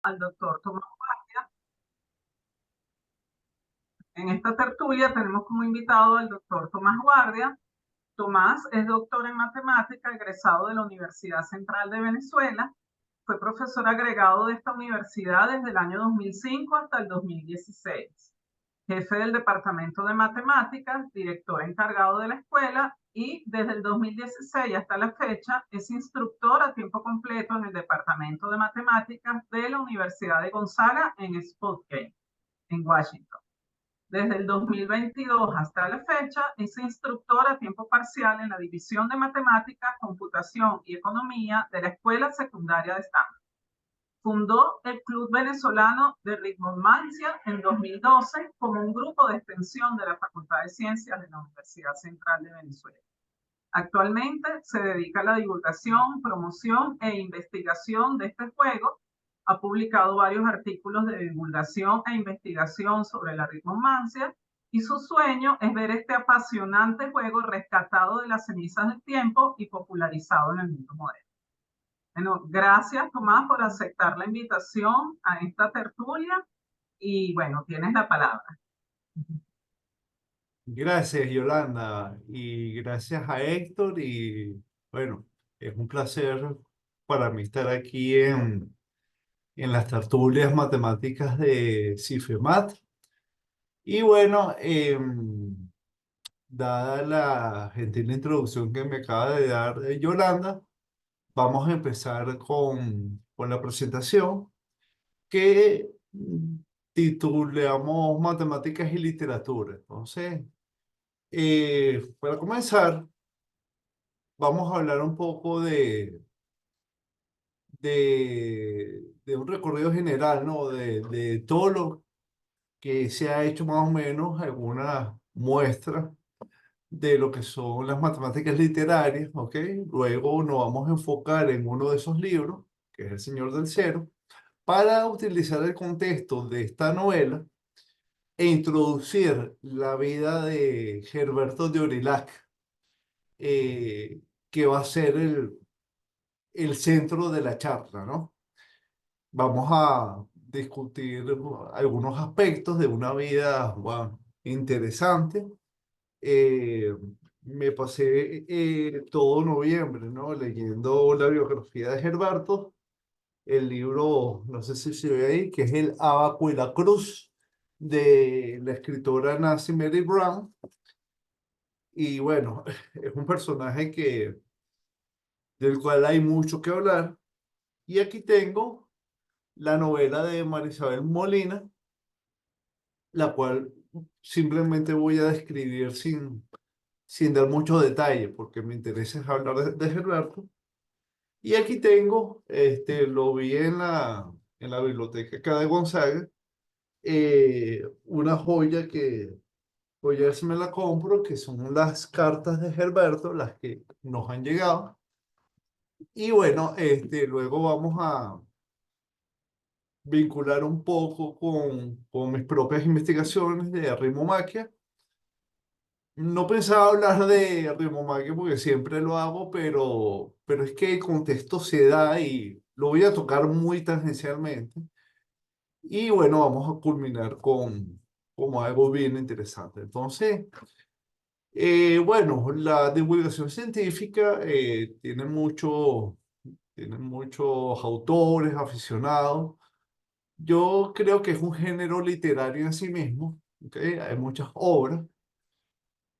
Al doctor Tomás Guardia. En esta tertulia tenemos como invitado al doctor Tomás Guardia. Tomás es doctor en matemática, egresado de la Universidad Central de Venezuela. Fue profesor agregado de esta universidad desde el año 2005 hasta el 2016. Jefe del Departamento de Matemáticas, director encargado de la escuela y desde el 2016 hasta la fecha es instructor a tiempo completo en el Departamento de Matemáticas de la Universidad de Gonzaga en Spokane, en Washington. Desde el 2022 hasta la fecha, es instructor a tiempo parcial en la División de Matemáticas, Computación y Economía de la Escuela Secundaria de Stanford. Fundó el Club Venezolano de Ritmomancia en 2012 como un grupo de extensión de la Facultad de Ciencias de la Universidad Central de Venezuela. Actualmente se dedica a la divulgación, promoción e investigación de este juego. Ha publicado varios artículos de divulgación e investigación sobre la ritmomancia y su sueño es ver este apasionante juego rescatado de las cenizas del tiempo y popularizado en el mundo moderno. Bueno, gracias Tomás por aceptar la invitación a esta tertulia y bueno, tienes la palabra. Gracias, Yolanda, y gracias a Héctor. Y bueno, es un placer para mí estar aquí en las tertulias matemáticas de Cifemat. Y bueno, dada la gentil introducción que me acaba de dar Yolanda, vamos a empezar con la presentación que titulamos Matemáticas y Literatura. Entonces, para comenzar, vamos a hablar un poco de un recorrido general, ¿no? De todo lo que se ha hecho más o menos, algunas muestras de lo que son las matemáticas literarias, ¿ok? Luego nos vamos a enfocar en uno de esos libros, que es El Señor del Cero, para utilizar el contexto de esta novela e introducir la vida de Herberto de Aurillac, que va a ser el centro de la charla, ¿no? Vamos a discutir algunos aspectos de una vida, bueno, interesante. Eh, Me pasé todo noviembre, ¿no? Leyendo la biografía de Herberto, el libro, no sé si se ve ahí, que es El Abaco y la Cruz, de la escritora Nancy Mary Brown. Y bueno, es un personaje del cual hay mucho que hablar. Y aquí tengo la novela de Marisabel Molina, la cual simplemente voy a describir sin dar mucho detalle, porque me interesa es hablar de Gerberto. Y aquí tengo, lo vi en la biblioteca acá de Gonzaga, una joya que voy a ver si me la compro, que son las cartas de Gerberto, las que nos han llegado. Y bueno, luego vamos a vincular un poco con mis propias investigaciones de ritmomaquia. No pensaba hablar de ritmomaquia porque siempre lo hago, pero es que el contexto se da y lo voy a tocar muy tangencialmente. Y bueno, vamos a culminar con algo bien interesante. Entonces, bueno, la divulgación científica tiene muchos autores, aficionados. Yo creo que es un género literario en sí mismo, ¿ok? Hay muchas obras.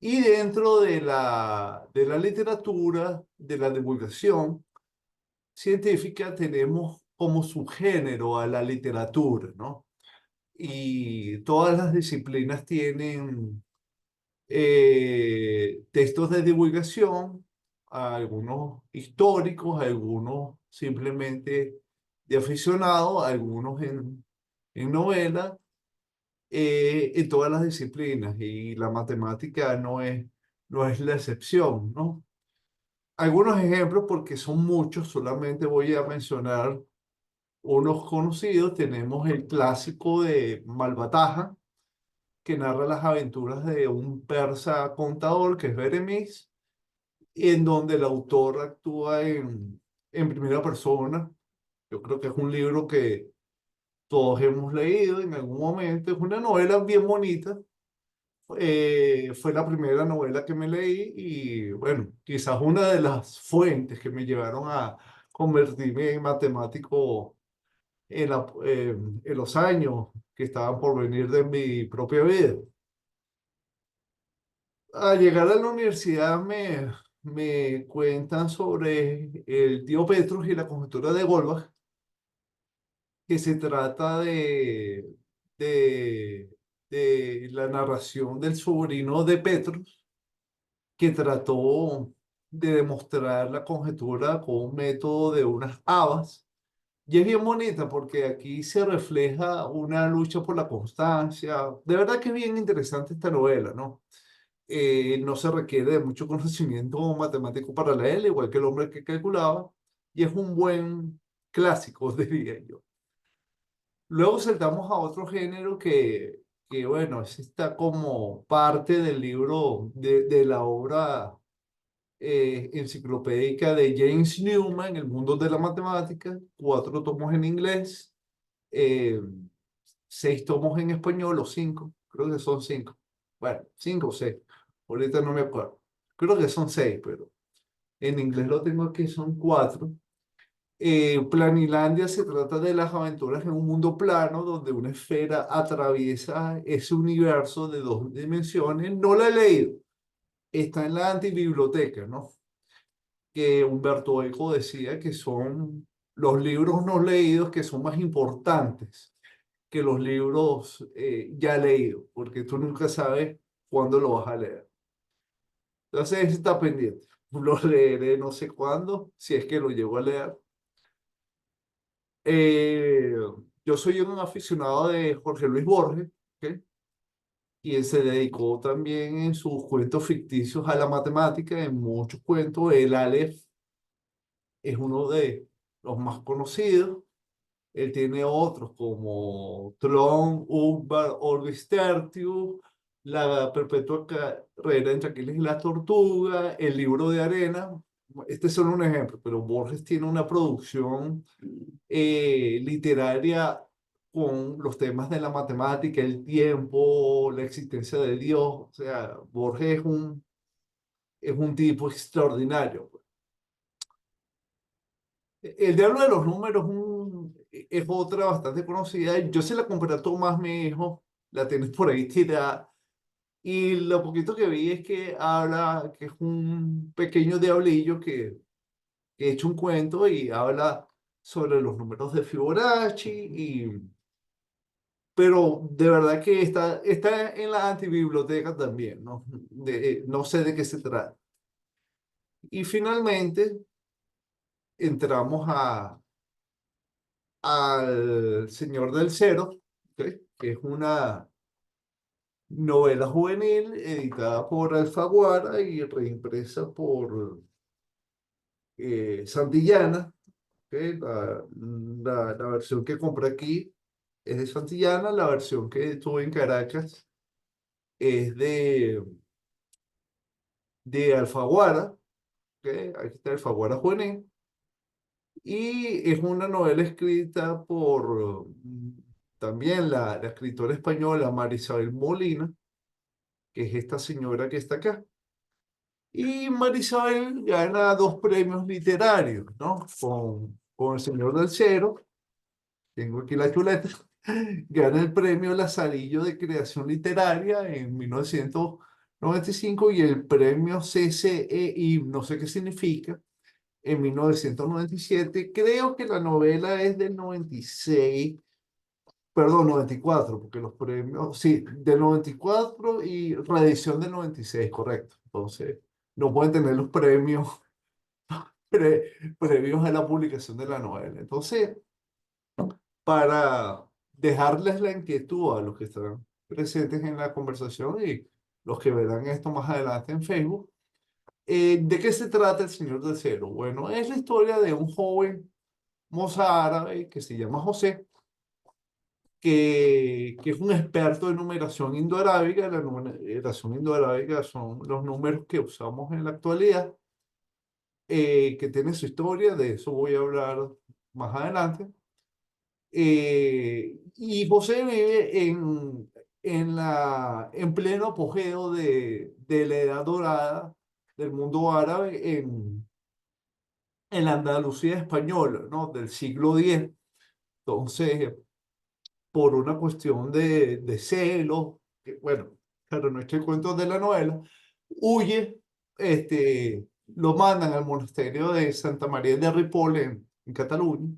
Y dentro de la literatura, de la divulgación científica, tenemos como subgénero a la literatura, ¿no? Y todas las disciplinas tienen textos de divulgación, algunos históricos, algunos simplemente de aficionados, algunos en novela, en todas las disciplinas, y la matemática no es la excepción, ¿no? Algunos ejemplos, porque son muchos, solamente voy a mencionar unos conocidos. Tenemos el clásico de Malvataja, que narra las aventuras de un persa contador que es Beremis, en donde el autor actúa en primera persona. Yo creo que es un libro todos hemos leído en algún momento. Es una novela bien bonita. Fue la primera novela que me leí y bueno, quizás una de las fuentes que me llevaron a convertirme en matemático en los años que estaban por venir de mi propia vida. Al llegar a la universidad me cuentan sobre el tío Petrus y la conjetura de Goldbach, que se trata de, de la narración del sobrino de Petrus, que trató de demostrar la conjetura con un método de unas habas. Y es bien bonita porque aquí se refleja una lucha por la constancia. De verdad que es bien interesante esta novela, ¿no? No se requiere de mucho conocimiento matemático para leerla, igual que el hombre que calculaba, y es un buen clásico, diría yo. Luego saltamos a otro género bueno, ese está como parte del libro, de la obra enciclopédica de James Newman, El mundo de la matemática, 4 tomos en inglés, eh, 6 tomos en español o 5, creo que son 5. Bueno, 5 o 6, ahorita no me acuerdo. Creo que son 6, pero en inglés lo tengo aquí, son 4. Planilandia se trata de las aventuras en un mundo plano donde una esfera atraviesa ese universo de 2 dimensiones. No la he leído, está en la antibiblioteca, ¿no? Que Humberto Eco decía que son los libros no leídos que son más importantes que los libros ya leídos, porque tú nunca sabes cuándo lo vas a leer. Entonces, ese está pendiente. Lo leeré no sé cuándo, si es que lo llego a leer. Eh, yo soy un aficionado de Jorge Luis Borges, ¿ok? Y él se dedicó también en sus cuentos ficticios a la matemática, en muchos cuentos. El Aleph es uno de los más conocidos. Él tiene otros como Tron, Ubar, Orbis Tertius, La Perpetua Carrera entre Aquiles y la Tortuga, El Libro de Arena. Este es solo un ejemplo, pero Borges tiene una producción literaria con los temas de la matemática, el tiempo, la existencia de Dios. O sea, Borges es un tipo extraordinario. El Diablo de los Números es otra bastante conocida. Yo se la compré a Tomás, mi hijo, la tienes por ahí tirada. Y lo poquito que vi es que habla que es un pequeño diablillo que ha hecho un cuento y habla sobre los números de Fibonacci. Pero de verdad que está en la antibiblioteca también, ¿no? No sé de qué se trata. Y finalmente entramos al Señor del Cero, ¿ok? Que es una novela juvenil editada por Alfaguara y reimpresa por Santillana, ¿ok? La versión que compré aquí es de Santillana, la versión que tuve en Caracas es de Alfaguara, ¿ok? Aquí está Alfaguara juvenil, y es una novela escrita por también la escritora española Marisabel Molina, que es esta señora que está acá. Y Marisabel gana 2 premios literarios, ¿no? Con El Señor del Cero, tengo aquí la chuleta, gana el premio Lazarillo de Creación Literaria en 1995 y el premio CCEI, no sé qué significa, en 1997. Creo que la novela es del 96, perdón, 94, porque los premios, sí, del 94 y reedición del 96, correcto. Entonces, no pueden tener los premios previos a la publicación de la novela. Entonces, para dejarles la inquietud a los que están presentes en la conversación y los que verán esto más adelante en Facebook, ¿de qué se trata El Señor del Cero? Bueno, es la historia de un joven moza árabe que se llama José, que es un experto en numeración indoarábica. La numeración indoarábica son los números que usamos en la actualidad, que tiene su historia, de eso voy a hablar más adelante. Y José vive en pleno apogeo de la edad dorada del mundo árabe en la Andalucía española, ¿no? Del siglo X. Entonces, por una cuestión de celos, que, bueno, claro, no estoy cuento de la novela, huye, lo mandan al monasterio de Santa María de Ripoll en Cataluña,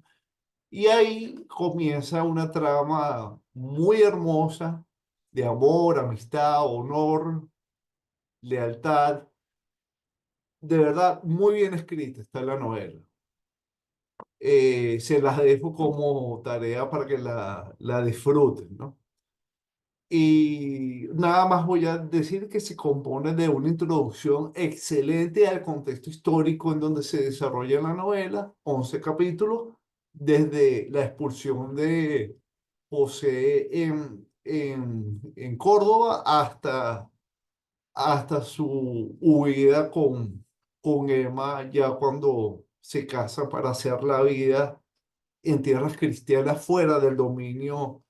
y ahí comienza una trama muy hermosa de amor, amistad, honor, lealtad. De verdad, muy bien escrita está la novela. Se las dejo como tarea para que la disfruten, ¿no? Y nada más voy a decir que se compone de una introducción excelente al contexto histórico en donde se desarrolla la novela, 11 capítulos, desde la expulsión de José en Córdoba hasta su huida con Emma ya cuando se casa para hacer la vida en tierras cristianas fuera del dominio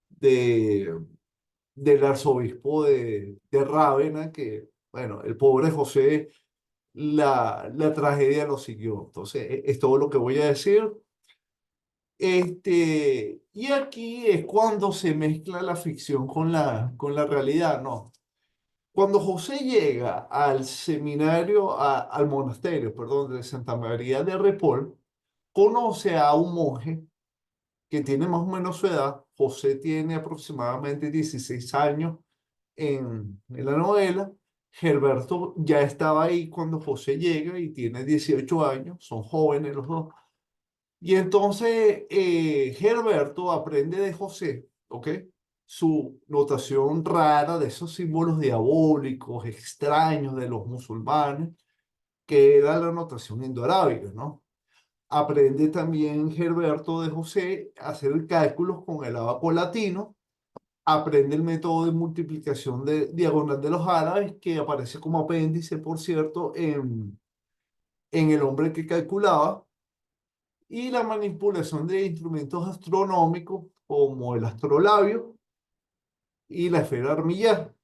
de del arzobispo de Rávena, que, bueno, el pobre José, la tragedia lo siguió. Entonces, es todo lo que voy a decir. Y aquí es cuando se mezcla la ficción con la realidad, ¿no? Cuando José llega al seminario, al monasterio, perdón, de Santa María de Ripoll, conoce a un monje que tiene más o menos su edad. José tiene aproximadamente 16 años en la novela. Gerberto ya estaba ahí cuando José llega y tiene 18 años, son jóvenes los dos. Y entonces Gerberto aprende de José, ¿ok? Su notación rara de esos símbolos diabólicos, extraños de los musulmanes, que era la notación indoarábiga, ¿no? Aprende también Gerberto de José a hacer cálculos con el abaco latino, aprende el método de multiplicación de diagonal de los árabes, que aparece como apéndice, por cierto, en el hombre que calculaba, y la manipulación de instrumentos astronómicos como el astrolabio y la esfera armillar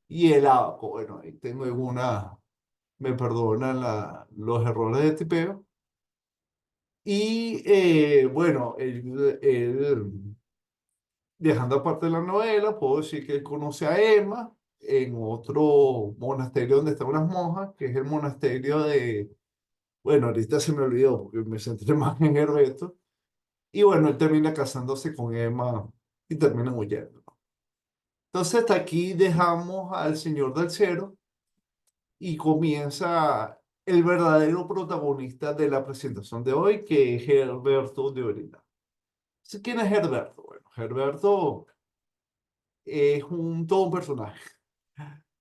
y el abaco. Bueno, ahí tengo alguna, me perdonan los errores de tipeo. Y bueno, dejando aparte la novela, puedo decir que él conoce a Emma en otro monasterio donde están unas monjas, que es el monasterio de, bueno, ahorita se me olvidó porque me centré más en Herbeto, y bueno, él termina casándose con Emma y terminan huyendo. Entonces hasta aquí dejamos al Señor del Cero y comienza el verdadero protagonista de la presentación de hoy, que es Herberto de Orellana. ¿Quién es Herberto? Bueno, Herberto es todo un personaje.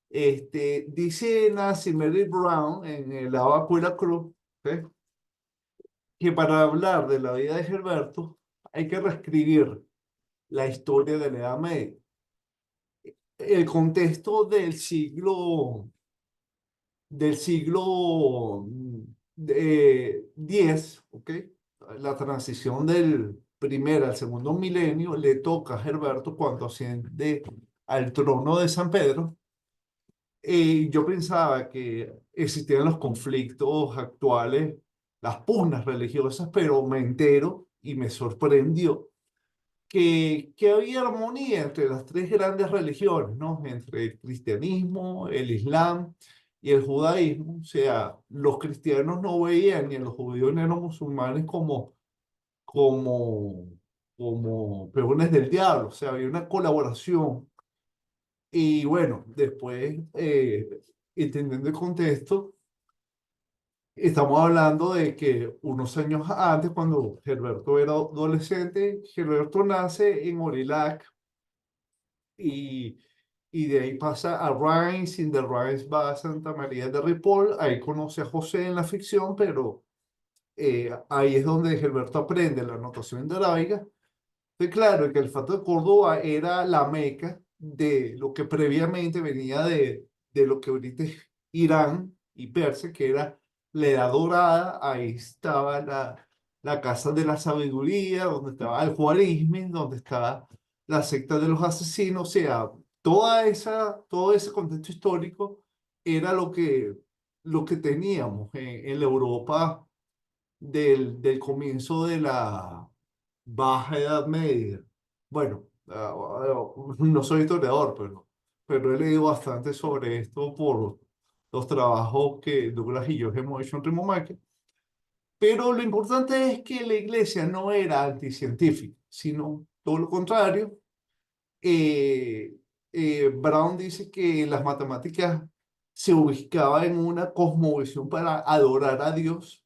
Dice Nancy Mary Brown en el Abaco y la Cruz, ¿ok? Que para hablar de la vida de Gilberto hay que reescribir la historia de la Edad Media. El contexto del siglo X, ¿ok? La transición del primer al segundo milenio le toca a Gilberto cuando asciende al trono de San Pedro. Yo pensaba que existían los conflictos actuales, las pugnas religiosas, pero me entero y me sorprendió que había armonía entre las tres grandes religiones, ¿no? Entre el cristianismo, el islam y el judaísmo. O sea, los cristianos no veían ni a los judíos ni a los musulmanes como, como peones del diablo. O sea, había una colaboración. Y bueno, después, entendiendo el contexto, estamos hablando de que unos años antes, cuando Gilberto era adolescente, Gilberto nace en Orilac y, y de ahí pasa a Reims, y de Reims va a Santa María de Ripoll, ahí conoce a José en la ficción, pero ahí es donde Gilberto aprende la notación de arábiga. Pues claro, que el Fato de Córdoba era la meca de lo que previamente venía de lo que ahorita es Irán y Persia, que era la Edad Dorada. Ahí estaba la Casa de la Sabiduría, donde estaba el Juarismo, donde estaba la secta de los asesinos, o sea, todo ese contexto histórico era lo que teníamos en la Europa del comienzo de la Baja Edad Media. Bueno, no soy historiador, pero he leído bastante sobre esto por los trabajos que Douglas y yo hemos hecho en Rimo Máquina. Pero lo importante es que la iglesia no era anticientífica, sino todo lo contrario. Eh, Brown dice que las matemáticas se ubicaba en una cosmovisión para adorar a Dios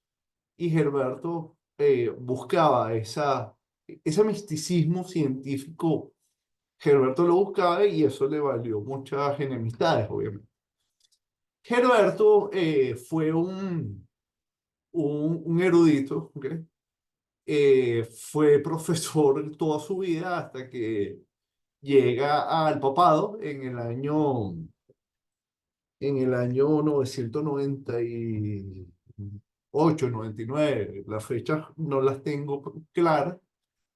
y Herberto buscaba ese misticismo científico. Herberto lo buscaba y eso le valió muchas enemistades, obviamente. Herberto fue un erudito, ¿ok? Fue profesor toda su vida hasta que llega al papado en el año 998, 99. Las fechas no las tengo claras,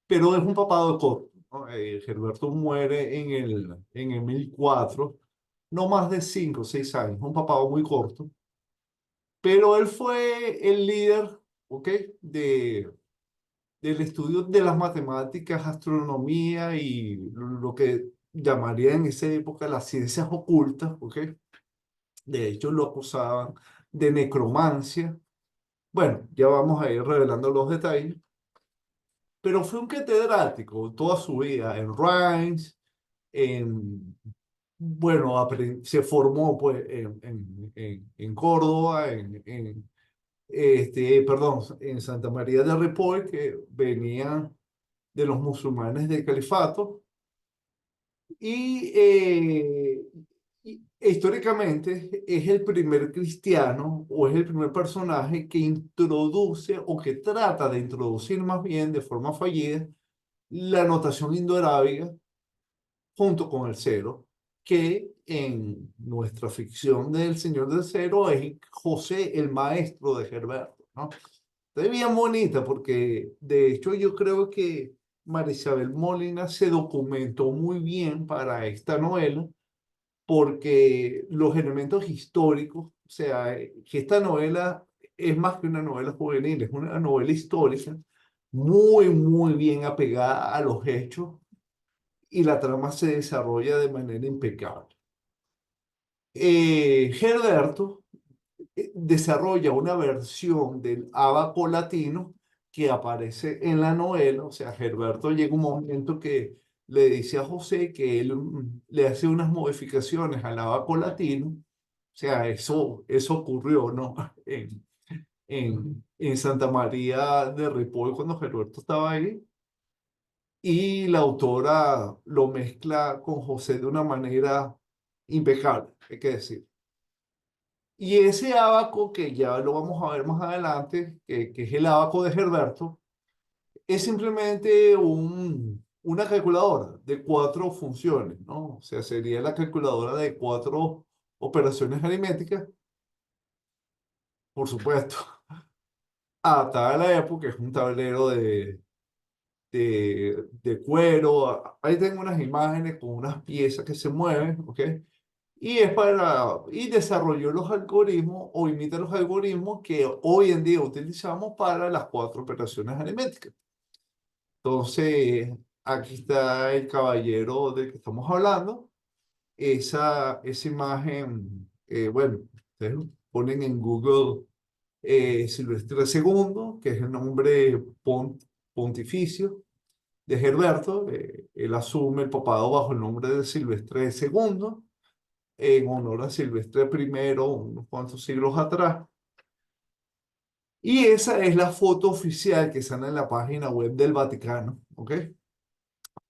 pero es un papado corto, ¿no? Gerberto muere en el 1004, no más de 5 o 6 años, un papado muy corto, pero él fue el líder, ¿ok? Del estudio de las matemáticas, astronomía y lo que llamaría en esa época las ciencias ocultas, ¿ok? De hecho, lo acusaban de necromancia. Bueno, ya vamos a ir revelando los detalles, pero fue un catedrático toda su vida en Reims, en, bueno, se formó pues en Córdoba, perdón, en Santa María de Ripoll, que venía de los musulmanes del califato, y históricamente es el primer cristiano o es el primer personaje que introduce o que trata de introducir más bien de forma fallida la notación indoarábiga junto con el cero, que en nuestra ficción del Señor del Cero es José, el maestro de Herberto, ¿no? Es bien bonita porque de hecho yo creo que Marisabel Molina se documentó muy bien para esta novela porque los elementos históricos, o sea, que esta novela es más que una novela juvenil, es una novela histórica muy, muy bien apegada a los hechos y la trama se desarrolla de manera impecable. Herberto desarrolla una versión del abaco latino que aparece en la novela. O sea, Herberto llega un momento que le dice a José que él le hace unas modificaciones al abaco latino. O sea, eso ocurrió, ¿no? En Santa María de Ripoll cuando Herberto estaba ahí. Y la autora lo mezcla con José de una manera impecable, hay que decir. Y ese abaco, que ya lo vamos a ver más adelante, que es el abaco de Herberto, es simplemente una calculadora de 4 funciones, ¿no? O sea, sería la calculadora de 4 operaciones aritméticas, por supuesto, adaptada a la época, es un tablero de cuero. Ahí tengo unas imágenes con unas piezas que se mueven, ¿ok? Y desarrolló los algoritmos o imita los algoritmos que hoy en día utilizamos para las 4 operaciones aritméticas. Entonces, aquí está el caballero del que estamos hablando. Esa imagen, bueno, ustedes ponen en Google Silvestre II, que es el nombre pontificio de Herberto. Él asume el papado bajo el nombre de Silvestre II en honor a Silvestre I, unos cuantos siglos atrás. Y esa es la foto oficial que sale en la página web del Vaticano, ¿ok?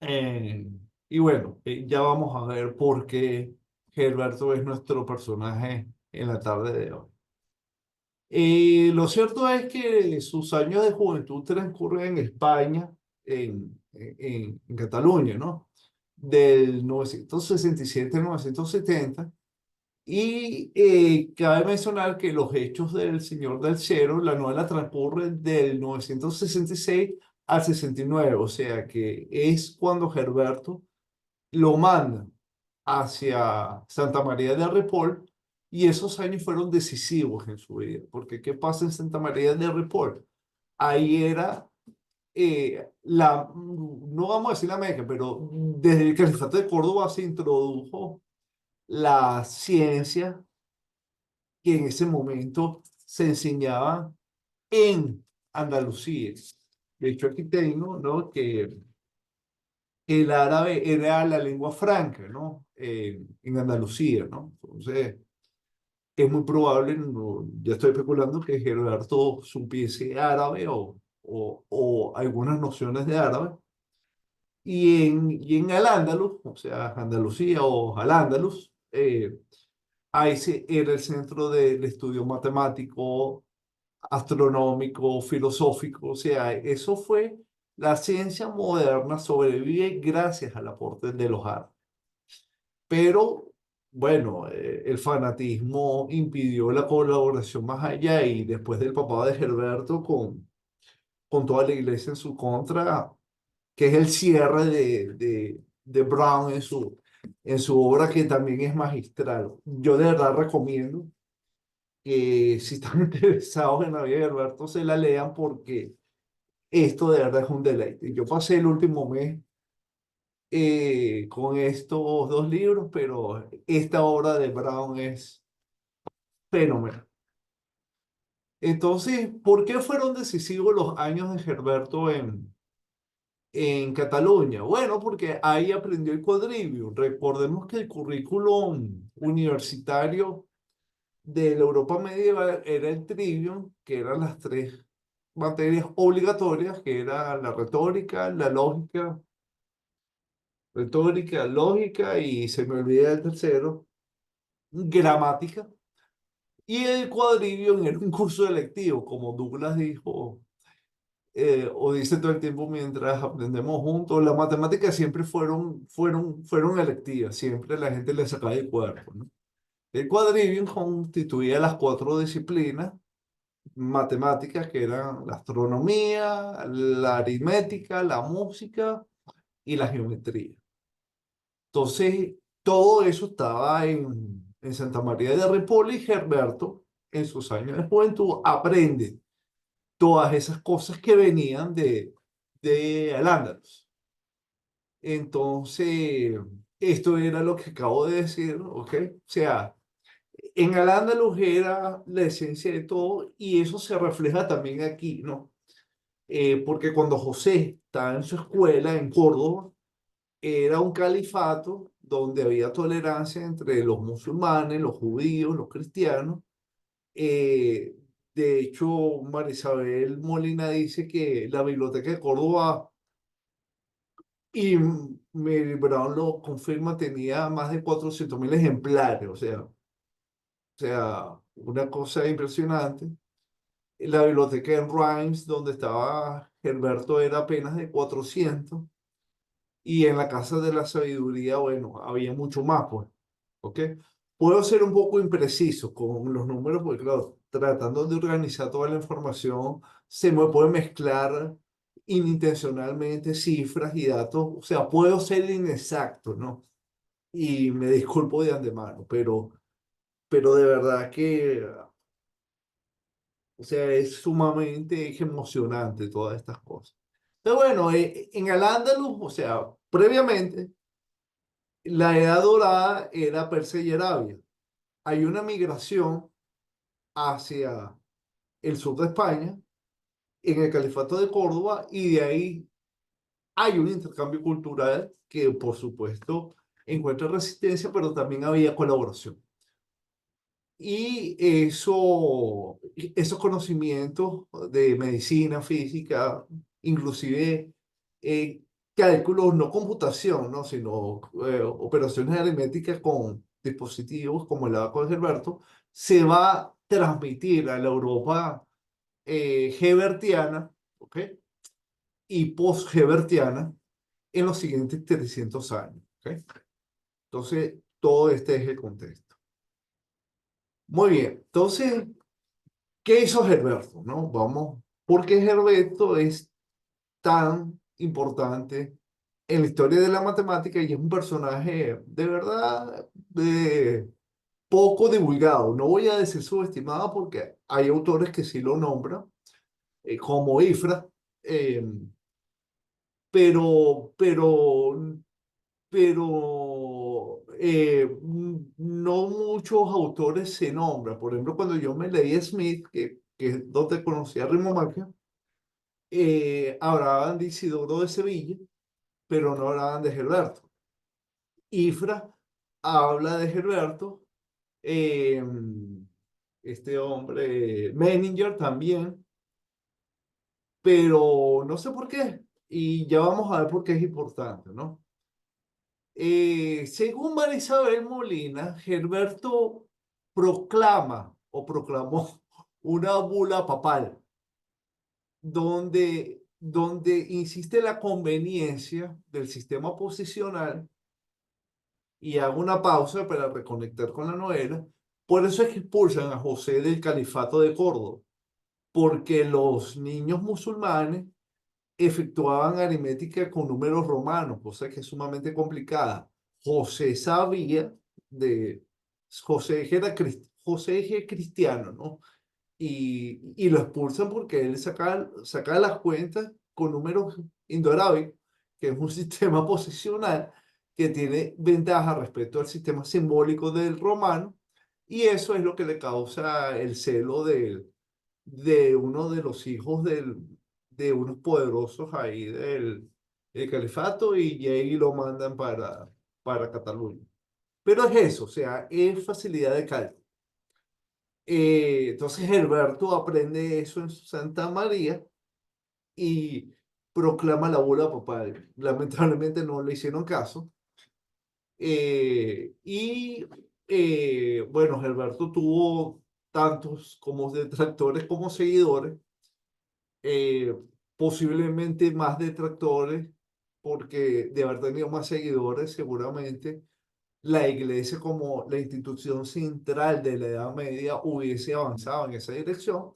Eh, y bueno, ya vamos a ver por qué Gilberto es nuestro personaje en la tarde de hoy. Lo cierto es que sus años de juventud transcurren en España, en Cataluña, ¿no? Del 967 al 970. Y cabe mencionar que los hechos del Señor del Cielo, la novela transcurre del 966 al 69, o sea que es cuando Herberto lo manda hacia Santa María de Ripoll y esos años fueron decisivos en su vida, porque ¿qué pasa en Santa María de Ripoll? Ahí era no vamos a decir la Meca, pero desde el Califato de Córdoba se introdujo la ciencia que en ese momento se enseñaba en Andalucía. De hecho, aquí tengo, ¿no? Que el árabe era la lengua franca, ¿no? En Andalucía, ¿no? Entonces, es muy probable, ya estoy especulando, que Gerardo supiese árabe o algunas nociones de árabe. Y en Al-Ándalus, o sea, Andalucía o Al-Ándalus, ahí era el centro del estudio matemático, astronómico, filosófico, o sea, eso fue, la ciencia moderna sobrevive gracias al aporte de los árabes. Pero, bueno, el fanatismo impidió la colaboración más allá y después del papado de Gerberto con toda la iglesia en su contra, que es el cierre de Brown en su obra que también es magistral. Yo de verdad recomiendo que si están interesados en la vida de Alberto se la lean porque esto de verdad es un deleite. Yo pasé el último mes con estos dos libros, pero esta obra de Brown es fenomenal. Entonces, ¿por qué fueron decisivos los años de Herberto en Cataluña? Bueno, porque ahí aprendió el quadrivium. Recordemos que el currículum universitario de la Europa medieval era el trivium, que eran las tres materias obligatorias, que era la retórica, lógica y se me olvida el tercero, gramática. Y el quadrivium era un curso electivo, como Douglas dijo, o dice todo el tiempo mientras aprendemos juntos. Las matemáticas siempre fueron electivas, siempre la gente le sacaba el cuerpo, ¿no? El quadrivium constituía las cuatro disciplinas matemáticas que eran la astronomía, la aritmética, la música y la geometría. Entonces, todo eso estaba en Santa María de Ripoll y Gerberto, en sus años de juventud, aprende todas esas cosas que venían de Al-Ándalus. Entonces, esto era lo que acabo de decir, ¿ok? O sea, en Al-Ándalus era la esencia de todo y eso se refleja también aquí, ¿no? Porque cuando José estaba en su escuela en Córdoba, era un califato donde había tolerancia entre los musulmanes, los judíos, los cristianos. Eh, de hecho, Marisabel Molina dice que la biblioteca de Córdoba, y Mary Brown lo confirma, tenía más de 400.000 ejemplares, o sea, una cosa impresionante. La biblioteca en Reims, donde estaba Gerberto, era apenas de 400. Y en la Casa de la Sabiduría, bueno, había mucho más, pues. ¿Ok? Puedo ser un poco impreciso con los números, porque claro, tratando de organizar toda la información, se me puede mezclar inintencionalmente cifras y datos. O sea, puedo ser inexacto, ¿no? Y me disculpo de antemano, pero de verdad que, o sea, es sumamente emocionante todas estas cosas. Pero bueno, en Al-Ándalus, o sea, previamente la edad dorada era Persia y Arabia. Hay una migración hacia el sur de España, en el Califato de Córdoba, y de ahí hay un intercambio cultural que, por supuesto, encuentra resistencia, pero también había colaboración. Y esos conocimientos de medicina, física, inclusive eh, cálculos, no computación, ¿no? Sino operaciones aritméticas con dispositivos como el abaco de Hilberto, se va a transmitir a la Europa gebertiana, ¿ok? Y post-gebertiana en los siguientes 300 años, ¿ok? Entonces, todo este es el contexto. Muy bien. Entonces, ¿qué hizo Herberto? ¿No? Vamos, ¿por qué Herberto es tan importante en la historia de la matemática y es un personaje de verdad poco divulgado? No voy a decir subestimado porque hay autores que sí lo nombran, como Ifra, eh, pero no muchos autores se nombran. Por ejemplo, cuando yo me leí Smith, que es donde conocí a Rimo Marca, hablaban de Isidoro de Sevilla, pero no hablaban de Gerberto. Ifra habla de Gerberto, eh, este hombre, Menninger también, pero no sé por qué. Y ya vamos a ver por qué es importante, ¿no? Según María Isabel Molina, Gerberto proclama o proclamó una bula papal donde insiste la conveniencia del sistema posicional, y hago una pausa para reconectar con la novela. Por eso es que expulsan a José del califato de Córdoba, porque los niños musulmanes efectuaban aritmética con números romanos, cosa que es sumamente complicada. José sabía de... José era cristiano, ¿no? Y lo expulsan porque él saca las cuentas con números indoarábicos, que es un sistema posicional que tiene ventaja respecto al sistema simbólico del romano, y eso es lo que le causa el celo de uno de los hijos de unos poderosos ahí del califato, y ahí lo mandan para Cataluña. Pero es eso, o sea, es facilidad de cálculo. Entonces Herberto aprende eso en Santa María y proclama la bula papal. Lamentablemente no le hicieron caso. Y bueno, Herberto tuvo tantos como detractores como seguidores, eh, posiblemente más detractores, porque de haber tenido más seguidores, seguramente la iglesia como la institución central de la Edad Media hubiese avanzado en esa dirección,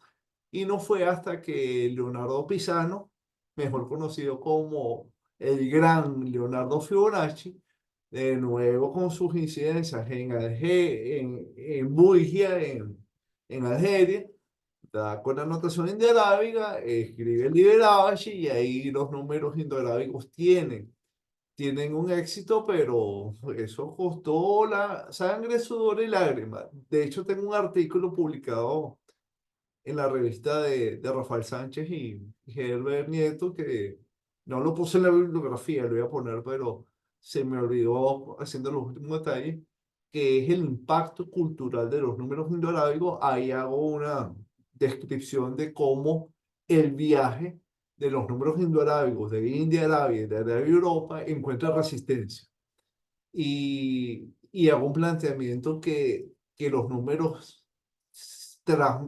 y no fue hasta que Leonardo Pisano, mejor conocido como el gran Leonardo Fibonacci, de nuevo con sus incidencias en Bugia, en Algeria, da con la notación indoarábiga, escribe el Liberace, y ahí los números indoarábicos tienen un éxito, pero eso costó la sangre, sudor y lágrimas. De hecho, tengo un artículo publicado en la revista de Rafael Sánchez y Herbert Nieto, que no lo puse en la bibliografía, lo voy a poner, pero se me olvidó haciendo los últimos detalles, que es el impacto cultural de los números indoarábicos. Ahí hago una descripción de cómo el viaje de los números indoarábicos de India, Arabia y de Arabia a Europa encuentra resistencia. Y hago un planteamiento que los números tras-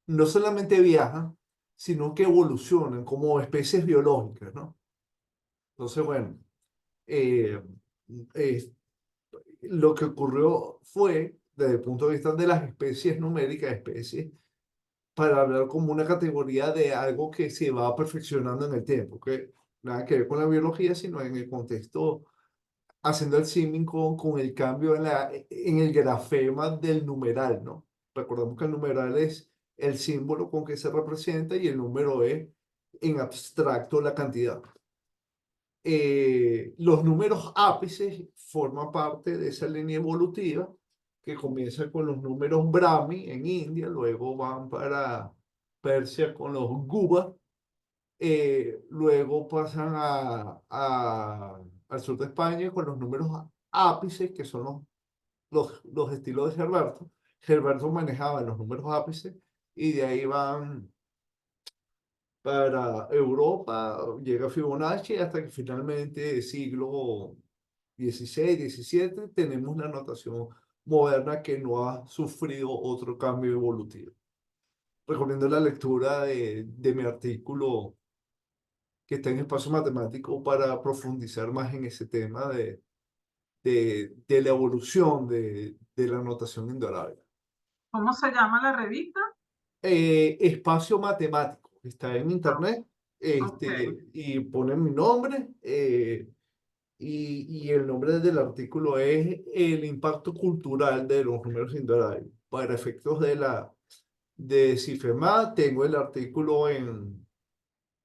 no solamente viajan, sino que evolucionan como especies biológicas, ¿no? Entonces, bueno, eh, eh, lo que ocurrió fue, desde el punto de vista de las especies numéricas, especies, para hablar como una categoría de algo que se va perfeccionando en el tiempo, que nada que ver con la biología, sino en el contexto, haciendo el símil con el cambio en el grafema del numeral, ¿no? Recordemos que el numeral es el símbolo con que se representa y el número es en abstracto la cantidad. Los números ápices forman parte de esa línea evolutiva que comienza con los números Brahmi en India, luego van para Persia con los Guba, luego pasan al sur de España con los números ápices, que son los estilos de Gerberto. Gerberto manejaba los números ápices, y de ahí van para Europa, llega Fibonacci, hasta que finalmente, siglo XVI, XVII, tenemos la notación moderna que no ha sufrido otro cambio evolutivo. Recomiendo la lectura de mi artículo que está en Espacio Matemático para profundizar más en ese tema de la evolución de la notación indoárabe. ¿Cómo se llama la revista? Espacio Matemático, está en Ah, internet, ok, y ponen mi nombre, y el nombre del artículo es El impacto cultural de los números indolares. Para efectos de Cifema, tengo el artículo en,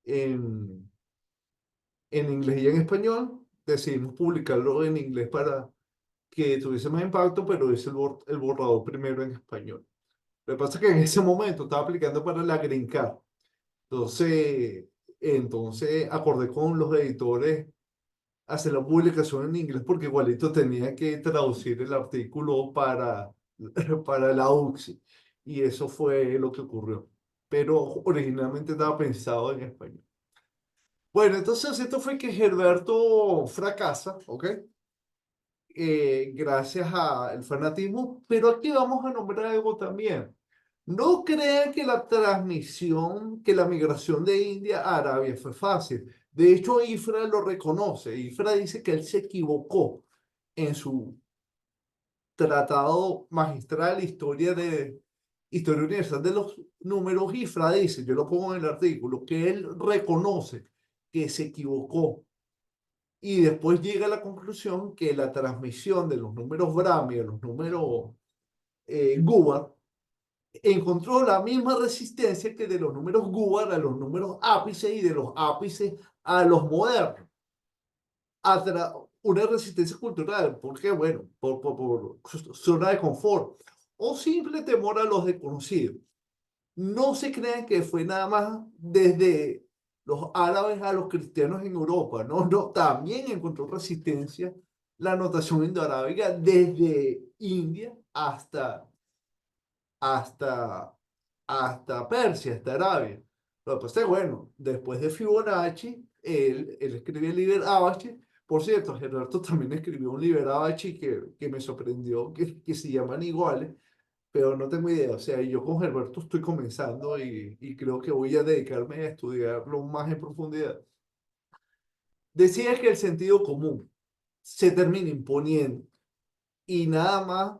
en inglés y en español. Decidimos publicarlo en inglés para que tuviese más impacto, pero hice el borrador primero en español. Lo que pasa es que en ese momento estaba aplicando para la Green Card. Entonces, entonces acordé con los editores hacer la publicación en inglés porque igualito tenía que traducir el artículo para la UCSI. Y eso fue lo que ocurrió. Pero originalmente estaba pensado en español. Bueno, entonces esto fue que Gerberto fracasa, ¿ok? Gracias al fanatismo, pero aquí vamos a nombrar algo también. No crean que la transmisión, que la migración de India a Arabia fue fácil. De hecho, Ifra lo reconoce. Ifra dice que él se equivocó en su tratado magistral, Historia Universal de los Números. Ifra dice, yo lo pongo en el artículo, que él reconoce que se equivocó y después llega a la conclusión que la transmisión de los números Brahmi a los números Gubar encontró la misma resistencia que de los números Gubar a los números ápices y de los ápices a los modernos. Una resistencia cultural, ¿por qué? Bueno, por zona de confort o simple temor a los desconocidos. No se crean que fue nada más desde los árabes a los cristianos en Europa, no, no, también encontró resistencia la notación indoarábiga desde India hasta, hasta Persia, hasta Arabia. Lo que pasa es, bueno, después de Fibonacci, él escribió el Liber-Abaci. Por cierto, Gerardo también escribió un Liber-Abaci que me sorprendió, que se llaman iguales, pero no tengo idea. O sea, yo con Gerberto estoy comenzando y creo que voy a dedicarme a estudiarlo más en profundidad. Decía que el sentido común se termina imponiendo y nada más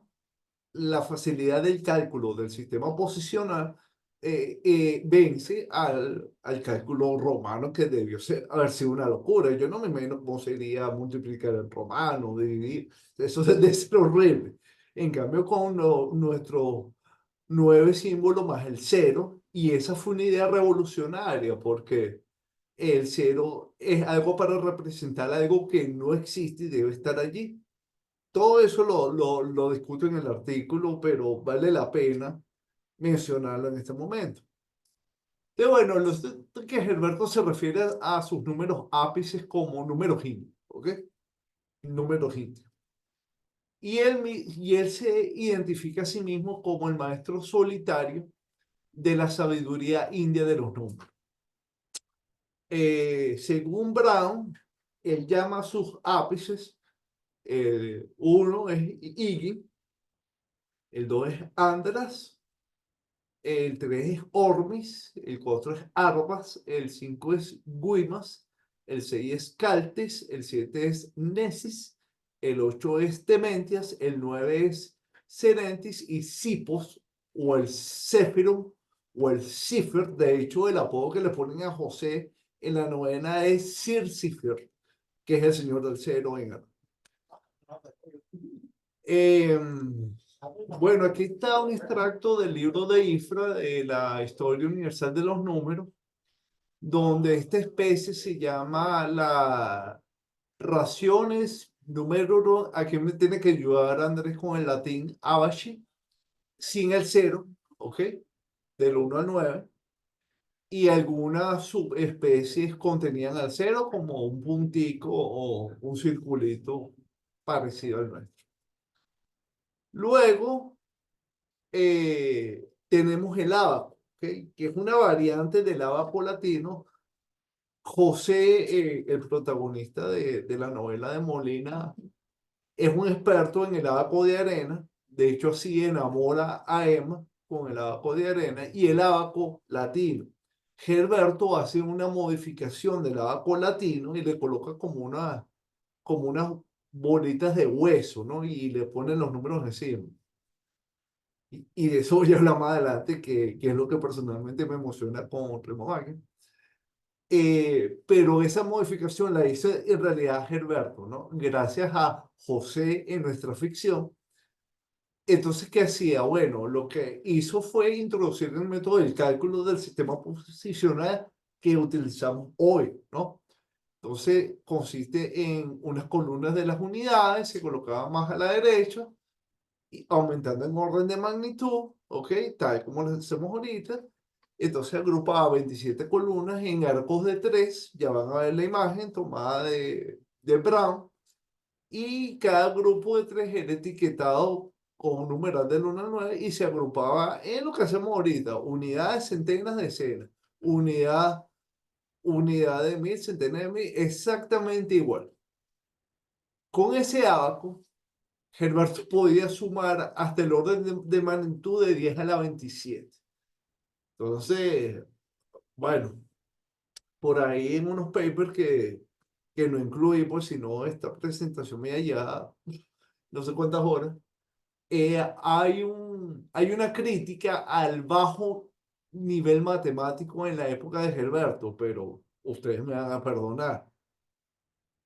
la facilidad del cálculo del sistema posicional vence al cálculo romano que debió haber sido una locura. Yo no me imagino cómo sería multiplicar el romano, dividir. Eso debe ser horrible. En cambio, con nuestros 9 símbolos más el cero, y esa fue una idea revolucionaria porque el cero es algo para representar algo que no existe y debe estar allí. Todo eso lo discuto en el artículo, pero vale la pena mencionarlo en este momento. De bueno, que Herberto se refiere a sus números ápices como números indios, ¿ok? Números indios. Y él se identifica a sí mismo como el maestro solitario de la sabiduría india de los números. Según Brown, él llama a sus ápices, uno es Igi, el dos es Andras, el 3 es Ormis, el 4 es Arbas, el 5 es Guimas, el 6 es Caltes, el 7 es Nesis, el 8 es Tementias, el 9 es Serentis y Sipos o el Céfiro o el Cipher. De hecho, el apodo que le ponen a José en la novena es Sir Cipher, que es el señor del cero en árabe. Bueno, aquí está un extracto del libro de Ifra, de la Historia Universal de los Números, donde esta especie se llama la raciones número, aquí me tiene que ayudar Andrés con el latín, abaci, sin el cero, ¿ok? Del 1 al 9, y algunas subespecies contenían al cero como un puntico o un circulito parecido al nuestro. Luego, tenemos el ábaco, ¿okay? Que es una variante del ábaco latino. José, el protagonista de la novela de Molina, es un experto en el ábaco de arena. De hecho, así enamora a Emma con el ábaco de arena y el ábaco latino. Gerberto hace una modificación del ábaco latino y le coloca como unas bolitas de hueso, ¿no? Y le ponen los números encima. y de eso voy a hablar más adelante, que es lo que personalmente me emociona con Riemann. Pero esa modificación la hizo en realidad Herberto, ¿no? Gracias a José en nuestra ficción. Entonces, ¿qué hacía? Bueno, lo que hizo fue introducir el método del cálculo del sistema posicional que utilizamos hoy, ¿no? Entonces, consiste en unas columnas de las unidades, se colocaban más a la derecha, y aumentando en orden de magnitud, ¿ok? Tal como lo hacemos ahorita. Entonces agrupaba 27 columnas en arcos de 3, ya van a ver la imagen tomada de Brown, y cada grupo de 3 era etiquetado con un numeral del 1 al 9 y se agrupaba en lo que hacemos ahorita, unidades, centenas, decenas, unidad, unidad de mil, centenas de mil, exactamente igual. Con ese abaco, Herberto podía sumar hasta el orden de magnitud de 10 a la 27. Entonces, bueno, por ahí en unos papers que no incluí, pues si no, esta presentación me ya no sé cuántas horas, hay una crítica al bajo nivel matemático en la época de Herberto, pero ustedes me van a perdonar.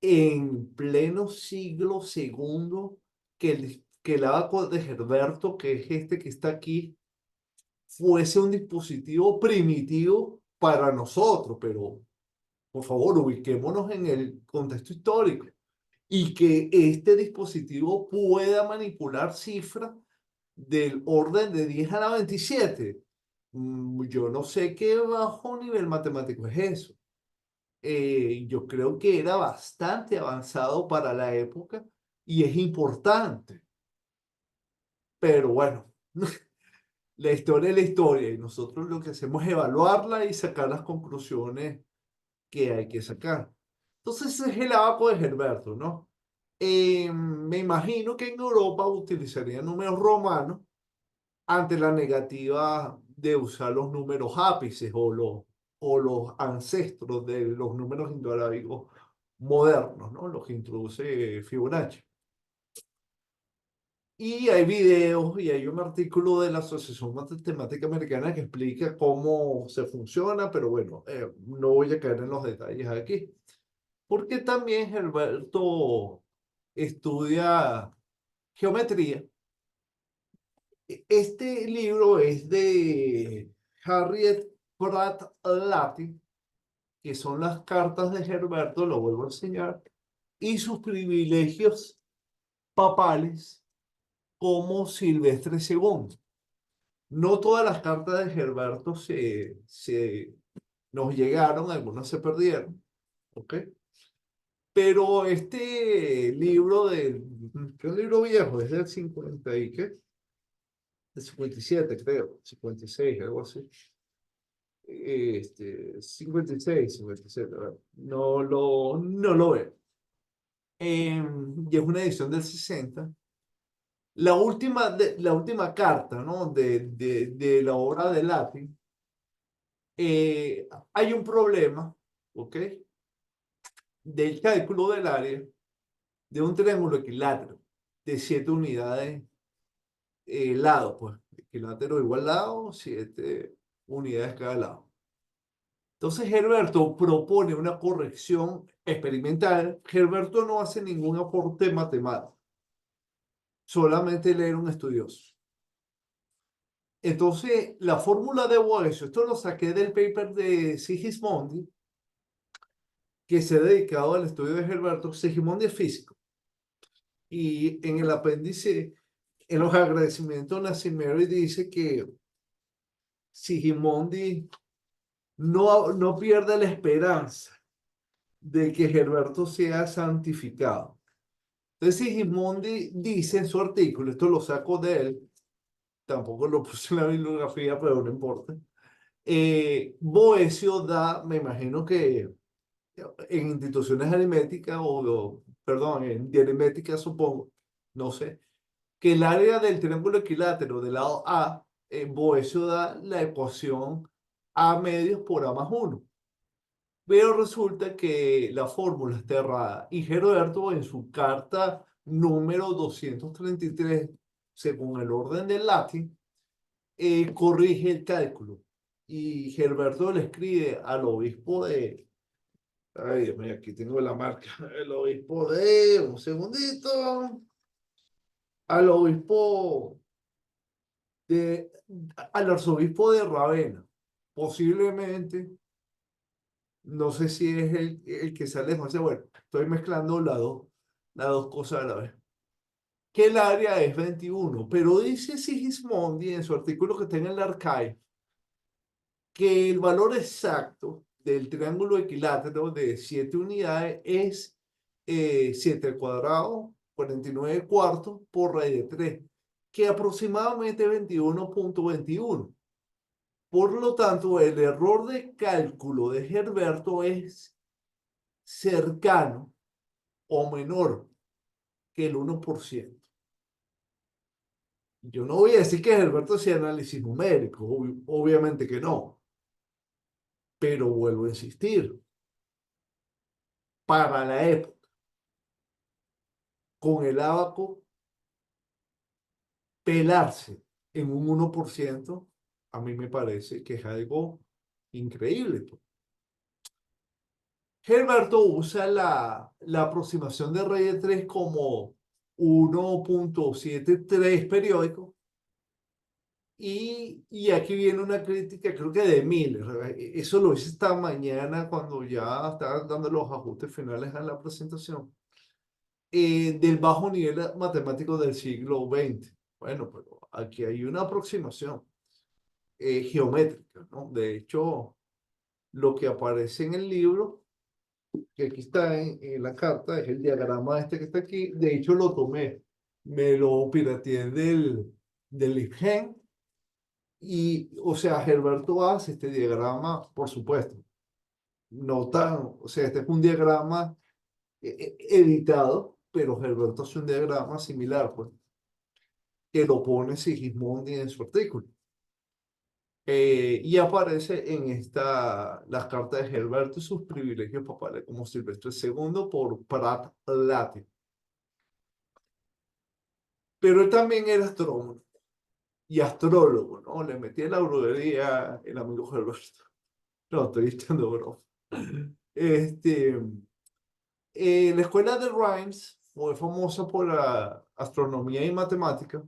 En pleno siglo segundo, que el abaco de Herberto, que es este que está aquí, fuese un dispositivo primitivo para nosotros, pero por favor, ubiquémonos en el contexto histórico y que este dispositivo pueda manipular cifras del orden de 10 a la 27. Yo no sé qué bajo nivel matemático es eso. Yo creo que era bastante avanzado para la época y es importante, pero bueno, la historia es la historia y nosotros lo que hacemos es evaluarla y sacar las conclusiones que hay que sacar. Entonces ese es el abaco de Herberto, ¿no? Me imagino que en Europa utilizarían números romanos ante la negativa de usar los números ápices o los ancestros de los números indoarábigos modernos, ¿no? Los que introduce Fibonacci. Y hay videos y hay un artículo de la Asociación Matemática Americana que explica cómo se funciona, pero bueno, no voy a caer en los detalles aquí. Porque también Gilberto estudia geometría. Este libro es de Harriet Pratt Latti, que son las cartas de Gilberto, lo vuelvo a enseñar, y sus privilegios papales como Silvestre II. No todas las cartas de Gilberto nos llegaron, algunas se perdieron, ¿ok? Pero este libro que es un libro viejo, es del 50 y qué, del 57 creo, 56 algo así. 56, 57, a ver, no lo veo. Y es una edición del 60. La última carta, ¿no? de la obra de Latin, hay un problema, ¿ok? Del cálculo del área de un triángulo equilátero de 7 unidades lado, pues, equilátero igual lado, 7 unidades cada lado. Entonces, Herberto propone una corrección experimental. Herberto no hace ningún aporte matemático, solamente él era un estudioso. Entonces, la fórmula de Boesio, esto lo saqué del paper de Sigismondi, que se ha dedicado al estudio de Herberto. Sigismondi es físico. Y en el apéndice, en los agradecimientos, Nancy Mary dice que Sigismondi no pierde la esperanza de que Herberto sea santificado. Entonces Sigismondi dice en su artículo, esto lo saco de él, tampoco lo puse en la bibliografía, pero no importa. Boesio da, me imagino que en instituciones aritméticas perdón, en aritmética supongo, no sé, que el área del triángulo equilátero del lado A, Boesio da la ecuación A medios por A más 1. Pero resulta que la fórmula está errada y Gerberto en su carta número 233, según el orden del latín, corrige el cálculo. Y Gerberto le escribe al obispo de, ay Dios mío, aquí tengo la marca, el obispo de, un segundito, al obispo de, al arzobispo de Ravenna, posiblemente, no sé si es el que sale José, bueno, estoy mezclando las dos cosas a la vez. Que el área es 21, pero dice Sigismondi en su artículo que está en el Archive que el valor exacto del triángulo equilátero de 7 unidades es 7 al cuadrado, 49 cuartos por raíz de 3, que aproximadamente 21.21. Por lo tanto, el error de cálculo de Herberto es cercano o menor que el 1%. Yo no voy a decir que Herberto sea análisis numérico, obviamente que no, pero vuelvo a insistir, para la época, con el ábaco, pelarse en un 1%, a mí me parece que es algo increíble, pues. Gilberto usa la aproximación de Rey de 3 como 1.73 periódico. Y aquí viene una crítica, creo que de Miller. Eso lo hice esta mañana cuando ya estaban dando los ajustes finales a la presentación. Del bajo nivel matemático del siglo XX. Bueno, pero aquí hay una aproximación geométrica, ¿no? De hecho, lo que aparece en el libro, que aquí está en la carta, es el diagrama este que está aquí. De hecho, lo tomé, me lo pirateé del IPGEN. Y, o sea, Herberto hace este diagrama, por supuesto, no tan, o sea, este es un diagrama editado, pero Herberto hace un diagrama similar, pues, que lo pone Sigismondi en su artículo. Y aparece en las cartas de Herberto y sus privilegios papales como Silvestre II por Prat Lati. Pero él también era astrónomo y astrólogo, ¿no? Le metía la brujería el amigo Herberto. No, estoy echando broma. Este, la escuela de Reims fue famosa por la astronomía y matemática.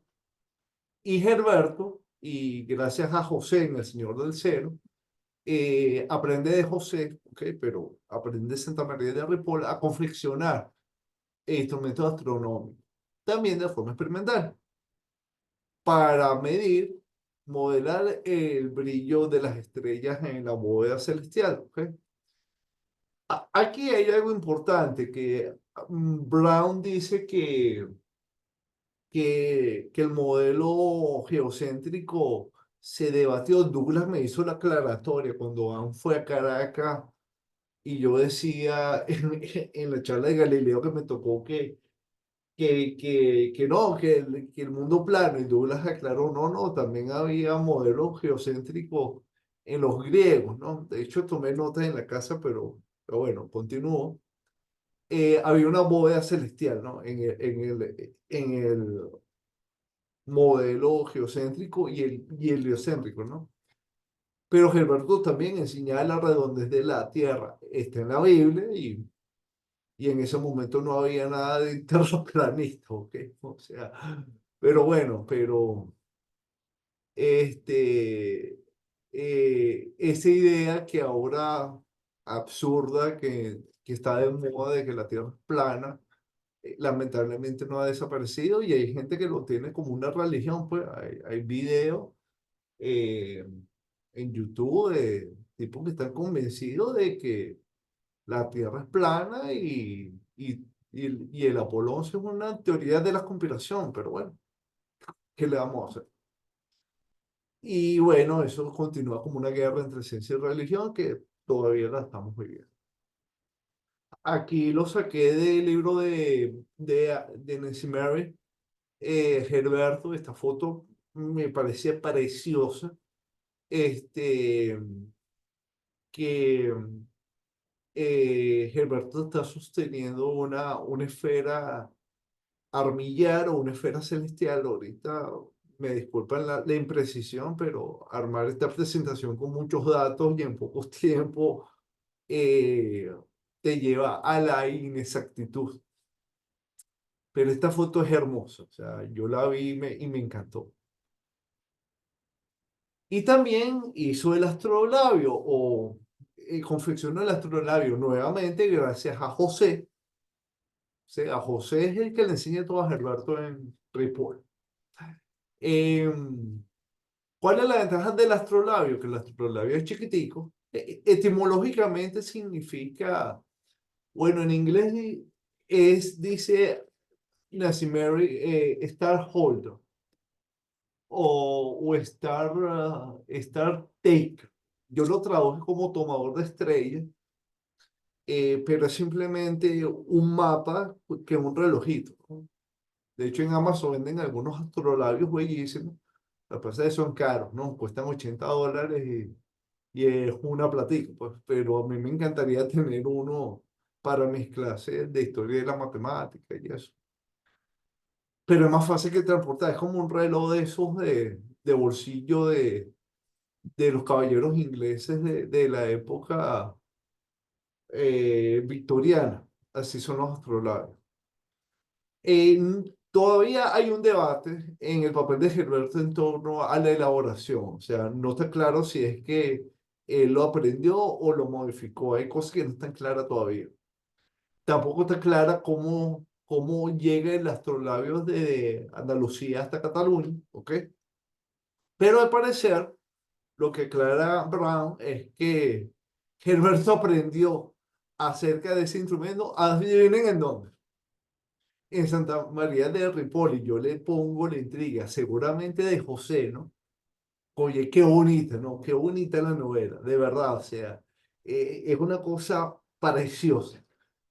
Y Herberto, y gracias a José en El Señor del Cero, aprende de José, okay, pero aprende de Santa María de Ripoll a confeccionar instrumentos astronómicos, también de forma experimental, para medir, modelar el brillo de las estrellas en la bóveda celestial. Okay. Aquí hay algo importante que Brown dice que el modelo geocéntrico se debatió. Douglas me hizo la aclaratoria cuando Van fue a Caracas y yo decía en la charla de Galileo que me tocó que no, que el mundo plano, y Douglas aclaró, no, no, también había modelos geocéntricos en los griegos, ¿no? De hecho, tomé notas en la casa, pero bueno, continúo. Había una bóveda celestial, ¿no? En el modelo geocéntrico y heliocéntrico, ¿no? Pero Gilberto también enseñaba la redondez de la Tierra. Está en la Biblia y en ese momento no había nada de interraplanista, ¿ok? O sea, pero bueno, este, esa idea que ahora absurda, que está de moda de que la Tierra es plana, lamentablemente no ha desaparecido y hay gente que lo tiene como una religión, pues hay videos eh, en YouTube de tipos que están convencidos de que la Tierra es plana y el Apolo 11 es una teoría de la conspiración, pero bueno, ¿qué le vamos a hacer? Y bueno, eso continúa como una guerra entre ciencia y religión que todavía la estamos viviendo. Aquí lo saqué del libro de Nancy Mary, Herberto. Esta foto me parecía preciosa. Este, que Herberto está sosteniendo una esfera armillar o una esfera celestial. Ahorita me disculpan la imprecisión, pero armar esta presentación con muchos datos y en poco tiempo eh, te lleva a la inexactitud. Pero esta foto es hermosa, o sea, yo la vi y me encantó. Y también hizo el astrolabio o confeccionó el astrolabio nuevamente gracias a José. O sea, a José es el que le enseña todo a Gerberto en Ripoll. Em, ¿Cuál es la ventaja del astrolabio? Que el astrolabio es chiquitico. Etimológicamente significa, bueno, en inglés dice Nasimeri, Star Holder o Star, Star Taker. Yo lo traduje como tomador de estrellas, pero es simplemente un mapa que es un relojito, ¿no? De hecho, en Amazon venden algunos astrolabios bellísimos. La pasa es que son caros, ¿no? Cuestan $80 y es una platica, pues. Pero a mí me encantaría tener uno para mis clases de historia de la matemática y eso. Pero es más fácil que transportar. Es como un reloj de esos de bolsillo de los caballeros ingleses de la época victoriana. Así son los astrolabios. Todavía hay un debate en el papel de Gilberto en torno a la elaboración. O sea, no está claro si es que él lo aprendió o lo modificó. Hay cosas que no están claras todavía. Tampoco está clara cómo llega el astrolabio de Andalucía hasta Cataluña, ¿ok? Pero al parecer, lo que aclara Brown es que Gilberto aprendió acerca de ese instrumento, adivinen en dónde, en Santa María de Ripoll. Y yo le pongo la intriga, seguramente de José, ¿no? Oye, qué bonita, ¿no? Qué bonita la novela, de verdad, o sea, es una cosa preciosa.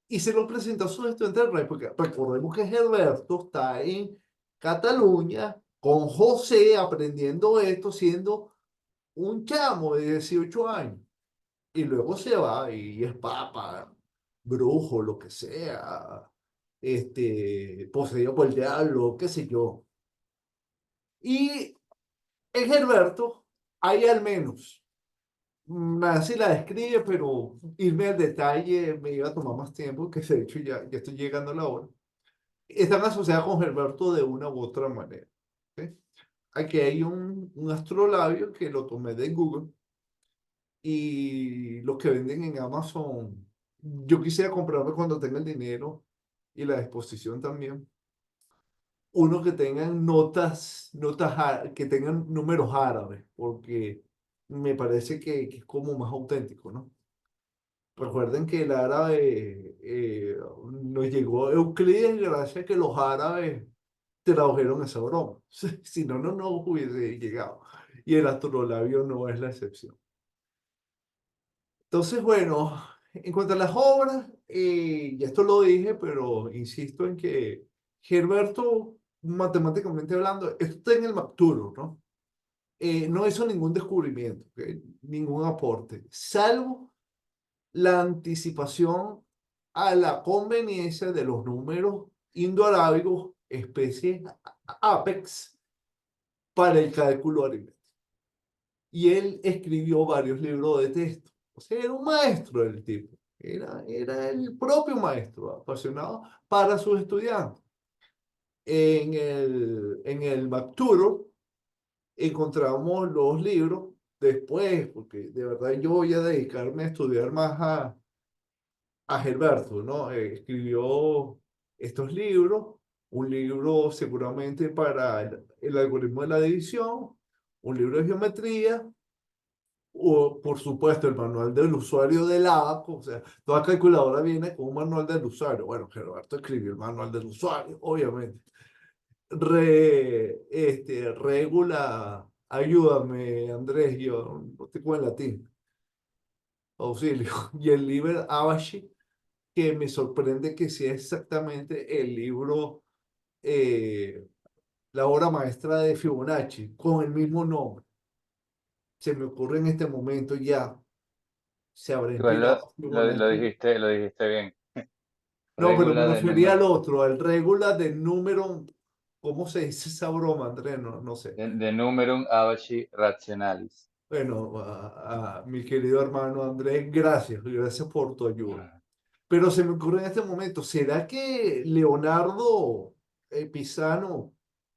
Y se lo presenta a sus estudiantes del porque recordemos que Gilberto está en Cataluña con José aprendiendo esto, siendo un chamo de 18 años. Y luego se va y es papa, brujo, lo que sea, poseído por el diablo, qué sé yo. Y en Herberto hay al menos, así la describe, pero irme al detalle me iba a tomar más tiempo, que de hecho ya estoy llegando a la hora. Están asociadas con Herberto de una u otra manera. ¿Sí? Aquí hay un astrolabio que lo tomé de Google y los que venden en Amazon, yo quisiera comprarme cuando tenga el dinero y la disposición también, uno que tengan que tengan números árabes, porque me parece que es como más auténtico, ¿no? Recuerden que el árabe nos llegó Euclides gracias a que los árabes tradujeron esa broma. Si no, no nos hubiese llegado. Y el astrolabio no es la excepción. Entonces, bueno, en cuanto a las obras, ya esto lo dije, pero insisto en que Gerberto, matemáticamente hablando, esto está en el Macturo, ¿no? No hizo ningún descubrimiento, ¿ok? Ningún aporte, salvo la anticipación a la conveniencia de los números indoarábigos, especie Apex, para el cálculo aritmético. Y él escribió varios libros de texto. O sea, era un maestro del tipo. Era el propio maestro, apasionado para sus estudiantes. En el Macturo encontramos los libros después, porque de verdad yo voy a dedicarme a estudiar más a Gilberto, ¿no? Escribió estos libros, un libro seguramente para el algoritmo de la división, un libro de geometría, o por supuesto el manual del usuario del ABAC, o sea, toda calculadora viene con un manual del usuario. Bueno, Gerardo escribió el manual del usuario, obviamente. Regula, ayúdame, Andrés, yo no te en latín, auxilio. Y el Liber Abaci, que me sorprende que sea exactamente el libro, eh, la obra maestra de Fibonacci, con el mismo nombre. Se me ocurre en este momento ya, se habrá Igual inspirado Fibonacci. lo dijiste bien. No, pero me Regula del refería al número. otro, al regula del número ¿cómo se dice esa broma, Andrés? No, no sé. De numerum abaci rationalis. Bueno, a mi querido hermano Andrés, gracias, gracias por tu ayuda. Pero se me ocurre en este momento, ¿será que Leonardo Pisano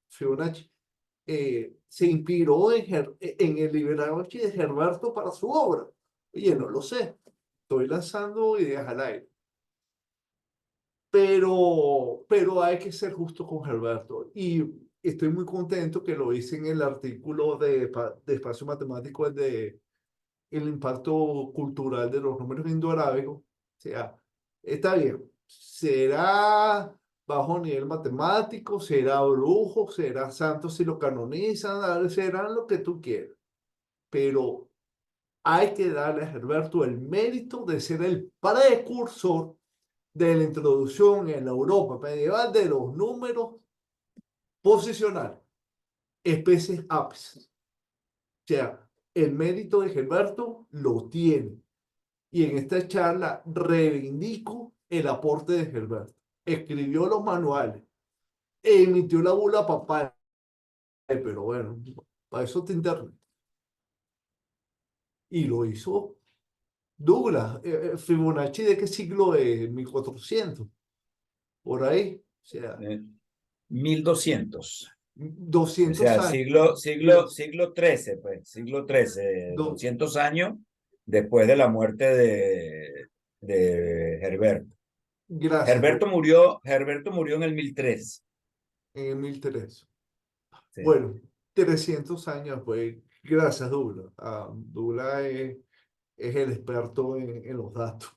Fibonacci se inspiró en el Liberace de Gerberto para su obra? Oye, no lo sé. Estoy lanzando ideas al aire. Pero hay que ser justo con Gerberto. Y estoy muy contento que lo hice en el artículo de Espacio Matemático de el impacto cultural de los números indoarábicos. O sea, está bien. Será bajo nivel matemático, será brujo, será santo si lo canonizan, serán lo que tú quieras. Pero hay que darle a Gerberto el mérito de ser el precursor de la introducción en la Europa medieval de los números posicionales, especies ápices. O sea, el mérito de Gilberto lo tiene. Y en esta charla reivindico el aporte de Gilberto. Escribió los manuales, emitió la bula papal, pero bueno, para eso te internet. Y lo hizo Douglas, Fibonacci, ¿de qué siglo es? 1400, por ahí. O sea, 1200. O 200 sea, años. siglo XIII, pues, siglo XIII, Do- 200 años después de la muerte de Herberto. Gracias, Herberto murió en el 1003. en el 1003. Sí. Bueno, 300 años, pues, gracias, Douglas. Douglas es el experto en los datos.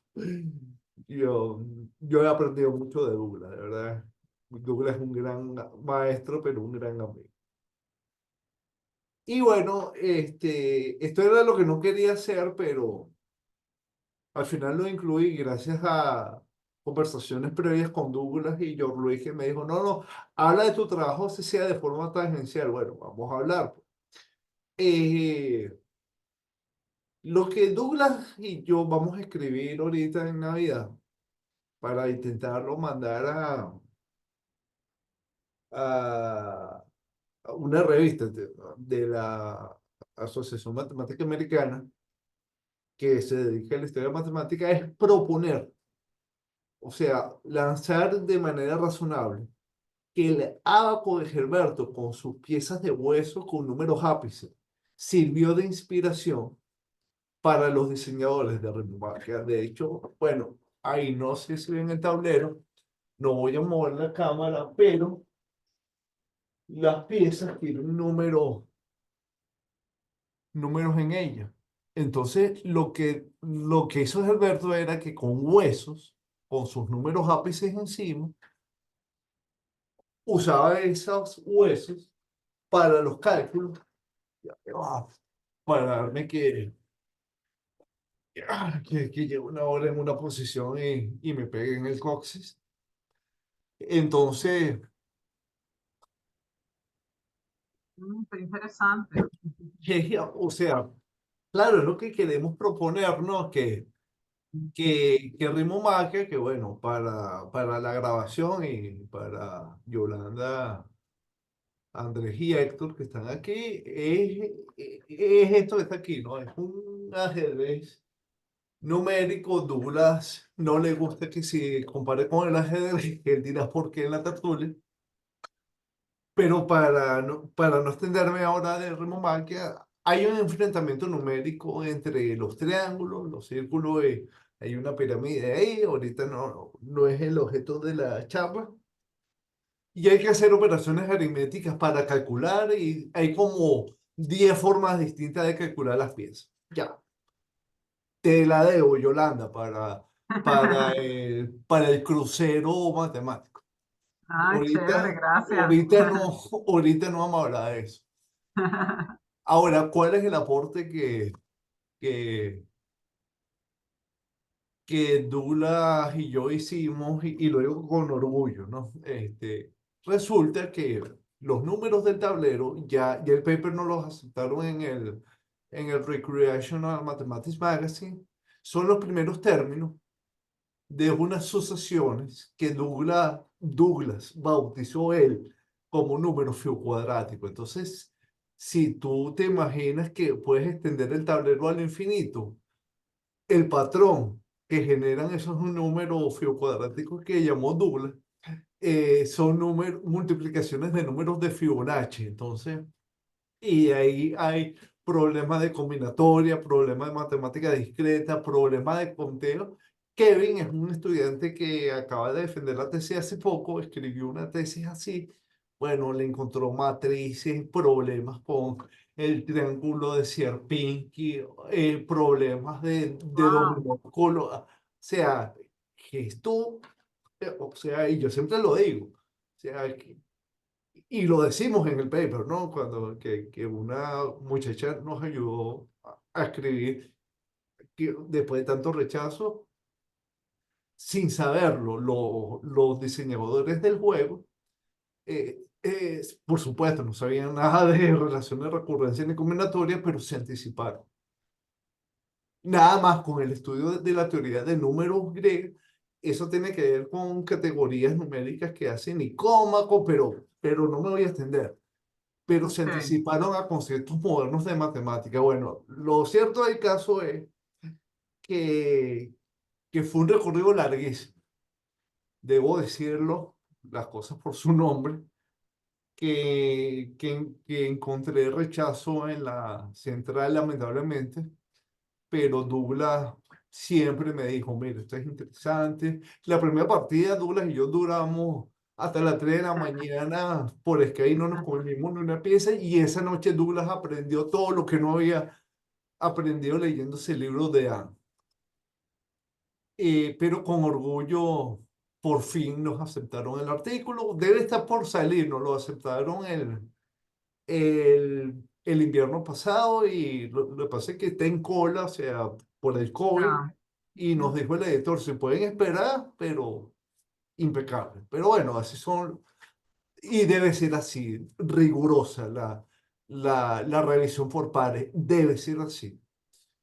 Yo, yo he aprendido mucho de Douglas, de verdad. Douglas es un gran maestro, pero un gran amigo. Y bueno, esto era lo que no quería hacer, pero al final lo incluí gracias a conversaciones previas con Douglas y George Luis, que me dijo, no, no, habla de tu trabajo, si sea de forma tangencial. Bueno, vamos a hablar. Eh, lo que Douglas y yo vamos a escribir ahorita en Navidad para intentarlo mandar a una revista de la Asociación Matemática Americana que se dedica a la historia matemática es proponer, o sea, lanzar de manera razonable que el ábaco de Gerberto con sus piezas de hueso con números ápices sirvió de inspiración para los diseñadores de Renovac. De hecho, bueno, ahí no sé si ven el tablero, no voy a mover la cámara, pero las piezas tienen números en ellas. Entonces, lo que hizo Alberto era que con huesos, con sus números ápices encima, usaba esos huesos para los cálculos, ah, para darme que llevo una hora en una posición y me pegué en el coxis. Entonces, Qué interesante. o sea, claro, es lo que queremos proponernos, que Rimo Maquia, que bueno, para la grabación y para Yolanda, Andrés y Héctor, que están aquí, es esto que está aquí, ¿no? Es un ajedrez numérico. Douglas no le gusta que se compare con el ajedrez, que él dirá por qué en la tertulia. Pero para no extenderme ahora de remomaquia, hay un enfrentamiento numérico entre los triángulos, los círculos, hay una pirámide ahí, ahorita no es el objeto de la charla, y hay que hacer operaciones aritméticas para calcular, y hay como 10 formas distintas de calcular las piezas. Ya, te la debo, Yolanda, para el crucero matemático. Ah, chévere, Ahorita, gracias. ahorita no vamos a hablar de eso. Ahora, ¿cuál es el aporte que, que Douglas y yo hicimos y lo digo con orgullo, ¿no? Resulta que los números del tablero, ya el paper no los aceptaron en el Recreational Mathematics Magazine, son los primeros términos de unas sucesiones que Douglas bautizó él como un número fibo-cuadrático. Entonces, si tú te imaginas que puedes extender el tablero al infinito, el patrón que generan esos números fibo-cuadráticos que llamó Douglas, son multiplicaciones de números de Fibonacci. Entonces, y ahí hay problemas de combinatoria, problemas de matemática discreta, problemas de conteo. Kevin es un estudiante que acaba de defender la tesis hace poco, escribió una tesis así. Bueno, le encontró matrices, problemas con el triángulo de Sierpinski, problemas de Wow. dominó o sea, que esto, o sea, y yo siempre lo digo, o sea, y lo decimos en el paper, ¿no? Cuando que una muchacha nos ayudó a escribir que después de tanto rechazo, sin saberlo, los diseñadores del juego, por supuesto, no sabían nada de relaciones de recurrencia ni combinatoria, pero se anticiparon. Nada más con el estudio de la teoría de números griegos, eso tiene que ver con categorías numéricas que hacen Nicómaco, pero no me voy a extender. Pero se Ok, anticiparon a conceptos modernos de matemática. Bueno, lo cierto del caso es que, que fue un recorrido larguísimo. Debo decirlo, las cosas por su nombre, que encontré rechazo en la central, lamentablemente, pero Douglas siempre me dijo, mira, esto es interesante. La primera partida, Douglas y yo duramos hasta las 3 de la mañana por Skype, no nos comimos ni una pieza, y esa noche Douglas aprendió todo lo que no había aprendido leyéndose el libro de Anne. Pero con orgullo, por fin nos aceptaron el artículo. Debe estar por salir, nos lo aceptaron el invierno pasado, y lo que pasa es que está en cola, o sea, por el COVID, ya. y nos dijo el editor, se pueden esperar, pero impecable. Pero bueno, así son, y debe ser así, rigurosa la revisión por pares, debe ser así,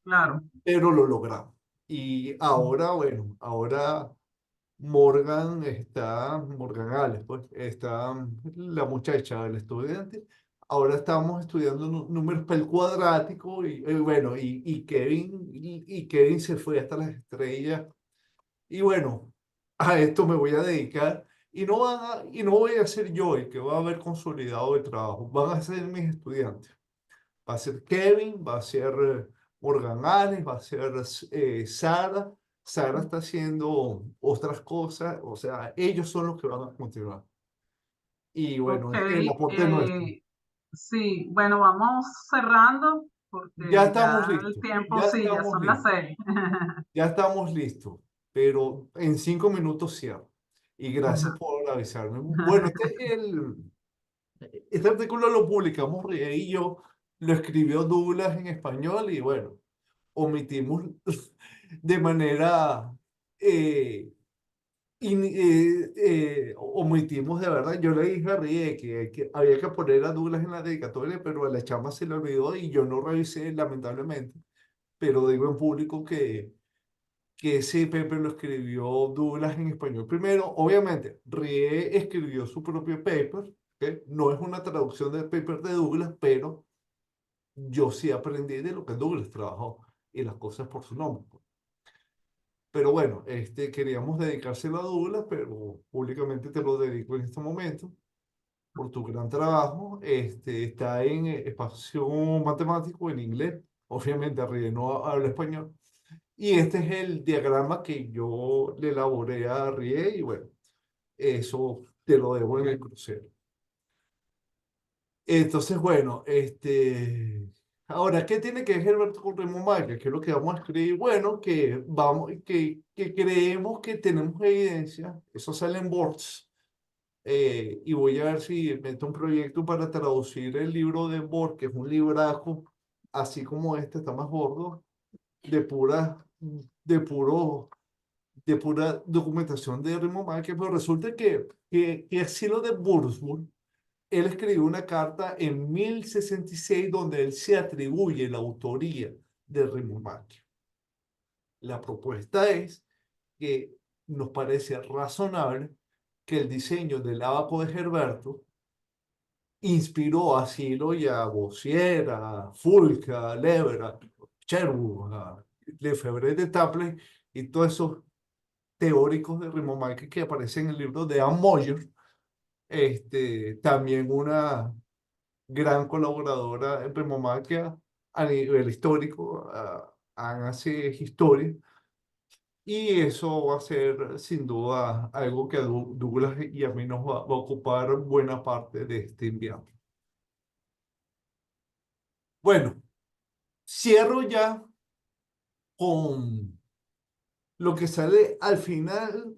Claro. pero lo logramos. Y ahora, bueno, ahora Morgan Alex, pues, está la muchacha, el estudiante. Ahora estamos estudiando números per cuadrático, y bueno, y Kevin se fue hasta las estrellas. Y bueno, a esto me voy a dedicar, y no voy a ser yo el que va a haber consolidado el trabajo, van a ser mis estudiantes. Va a ser Kevin, va a ser Morgan Allen, va a ser Sara. Sara está haciendo otras cosas, o sea, ellos son los que van a continuar. Y bueno, Ok, es el aporte nuestro. sí, bueno, vamos cerrando Ya porque estamos ya el listos, tiempo, ya sí, ya estamos son las listos, 6. ya estamos listos, pero en 5 minutos cierro. Y gracias por avisarme. Bueno, este artículo lo publicamos Rie y yo, lo escribió Douglas en español, y bueno, omitimos de manera, eh, omitimos de verdad. Yo le dije a Rie que había que poner a Douglas en la dedicatoria, pero a la chama se le olvidó y yo no revisé, lamentablemente. Pero digo en público que ese paper lo escribió Douglas en español primero. Obviamente, Rie escribió su propio paper, ¿ok? No es una traducción del paper de Douglas, pero yo sí aprendí de lo que Douglas trabajó, y las cosas por su nombre. Pero bueno, queríamos dedicárselo a Douglas, pero públicamente te lo dedico en este momento por tu gran trabajo. Está en espacio matemático en inglés. Obviamente, Rie no habla español. Y este es el diagrama que yo le elaboré a Rie, y bueno, eso te lo debo en el crucero. Entonces, bueno, ahora, ¿qué tiene que ver Herbert con Remo Magna? ¿Qué es lo que vamos a escribir? Bueno, que creemos que tenemos evidencia, eso sale en Boards, y voy a ver si meto un proyecto para traducir el libro de Board, que es un libraco, así como este, está más gordo, de pura, de puro, de pura documentación de Remo Magna, pero resulta que Silo de Würzburg, él escribió una carta en 1066 donde él se atribuye la autoría de Remo Macchio. La propuesta es que nos parece razonable que el diseño del ábaco de Herberto inspiró a Silo y a Bossier, a Fulk, a Lever, a Sherwood, a Lefebvre de Tapley y todos esos teóricos de ritmo market que aparecen en el libro de Anne Moyer. También una gran colaboradora en ritmo market a nivel histórico. Anne hace historia. Y eso va a ser sin duda algo que a Douglas y a mí nos va a ocupar buena parte de este invierno. Bueno, cierro ya con lo que sale al final,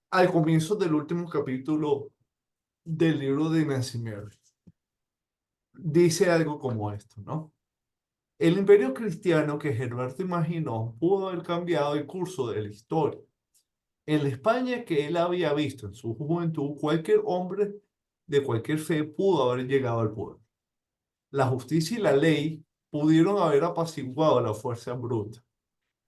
al comienzo del último capítulo del libro de Nancy Mary. Dice algo como esto, ¿no? El imperio cristiano que Herberto imaginó pudo haber cambiado el curso de la historia. En la España que él había visto en su juventud, cualquier hombre de cualquier fe pudo haber llegado al poder. La justicia y la ley pudieron haber apaciguado la fuerza bruta.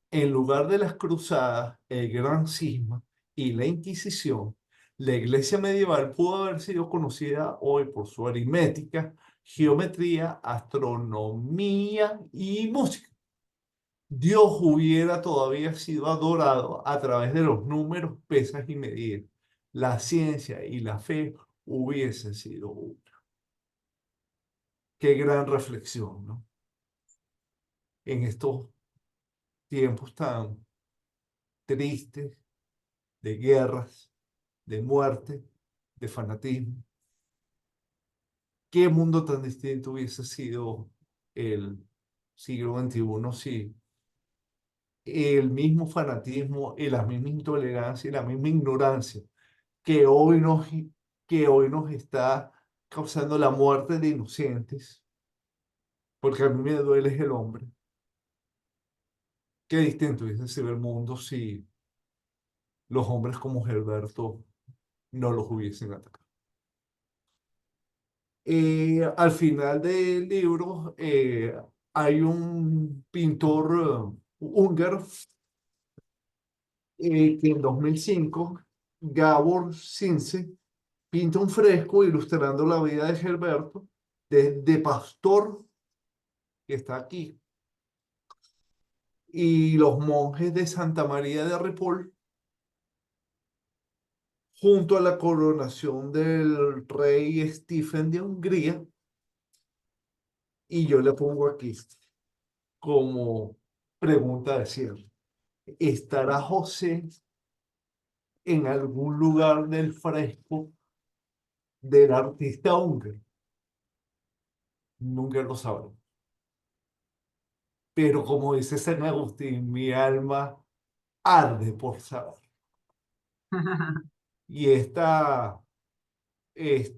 En lugar de las cruzadas, el gran cisma y la Inquisición, la iglesia medieval pudo haber sido conocida hoy por su aritmética, geometría, astronomía y música. Dios hubiera todavía sido adorado a través de los números, pesas y medidas. La ciencia y la fe hubiesen sido una. Qué gran reflexión, ¿no? En estos tiempos tan tristes, de guerras, de muerte, de fanatismo. ¿Qué mundo tan distinto hubiese sido el siglo XXI si el mismo fanatismo y la misma intolerancia y la misma ignorancia que hoy nos está causando la muerte de inocentes, porque a mí me duele es el hombre? Qué distinto hubiese sido el mundo si los hombres como Gilberto no los hubiesen atacado. Al final del libro hay un pintor húngaro que en 2005, Gábor Színce, pinta un fresco ilustrando la vida de Gilberto, de pastor que está aquí, y los monjes de Santa María de Ripoll, junto a la coronación del rey Stephen de Hungría. Y yo le pongo aquí como pregunta de cierre: ¿estará José en algún lugar del fresco del artista húngaro? Nunca lo sabremos. Pero como dice San Agustín, mi alma arde por saber. Y esta es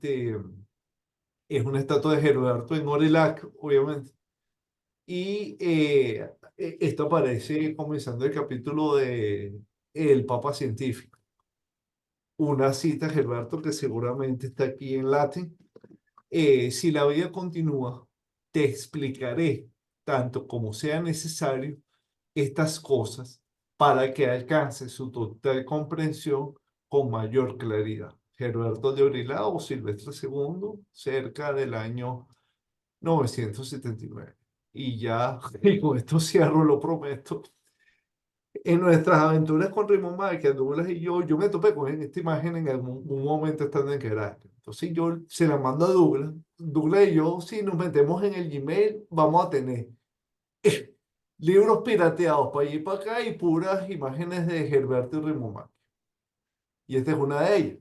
una estatua de Gerberto en Orillac, obviamente. Y esto aparece comenzando el capítulo de El Papa Científico. Una cita, Gerberto, que seguramente está aquí en latín. Si la vida continúa, te explicaré, tanto como sea necesario, estas cosas para que alcance su total comprensión con mayor claridad. Gerberto de Orillac o Silvestre II, cerca del año 979. Y ya, y con esto cierro, lo prometo. En nuestras aventuras con Raymond Márquez, Douglas y yo me topé con esta imagen en algún un momento estando en Caracas. Entonces yo se la mando a Douglas. Douglas y yo, si nos metemos en el Gmail, vamos a tener libros pirateados para allí y para acá y puras imágenes de Gerberto y Raymond Márquez. Y esta es una de ellas.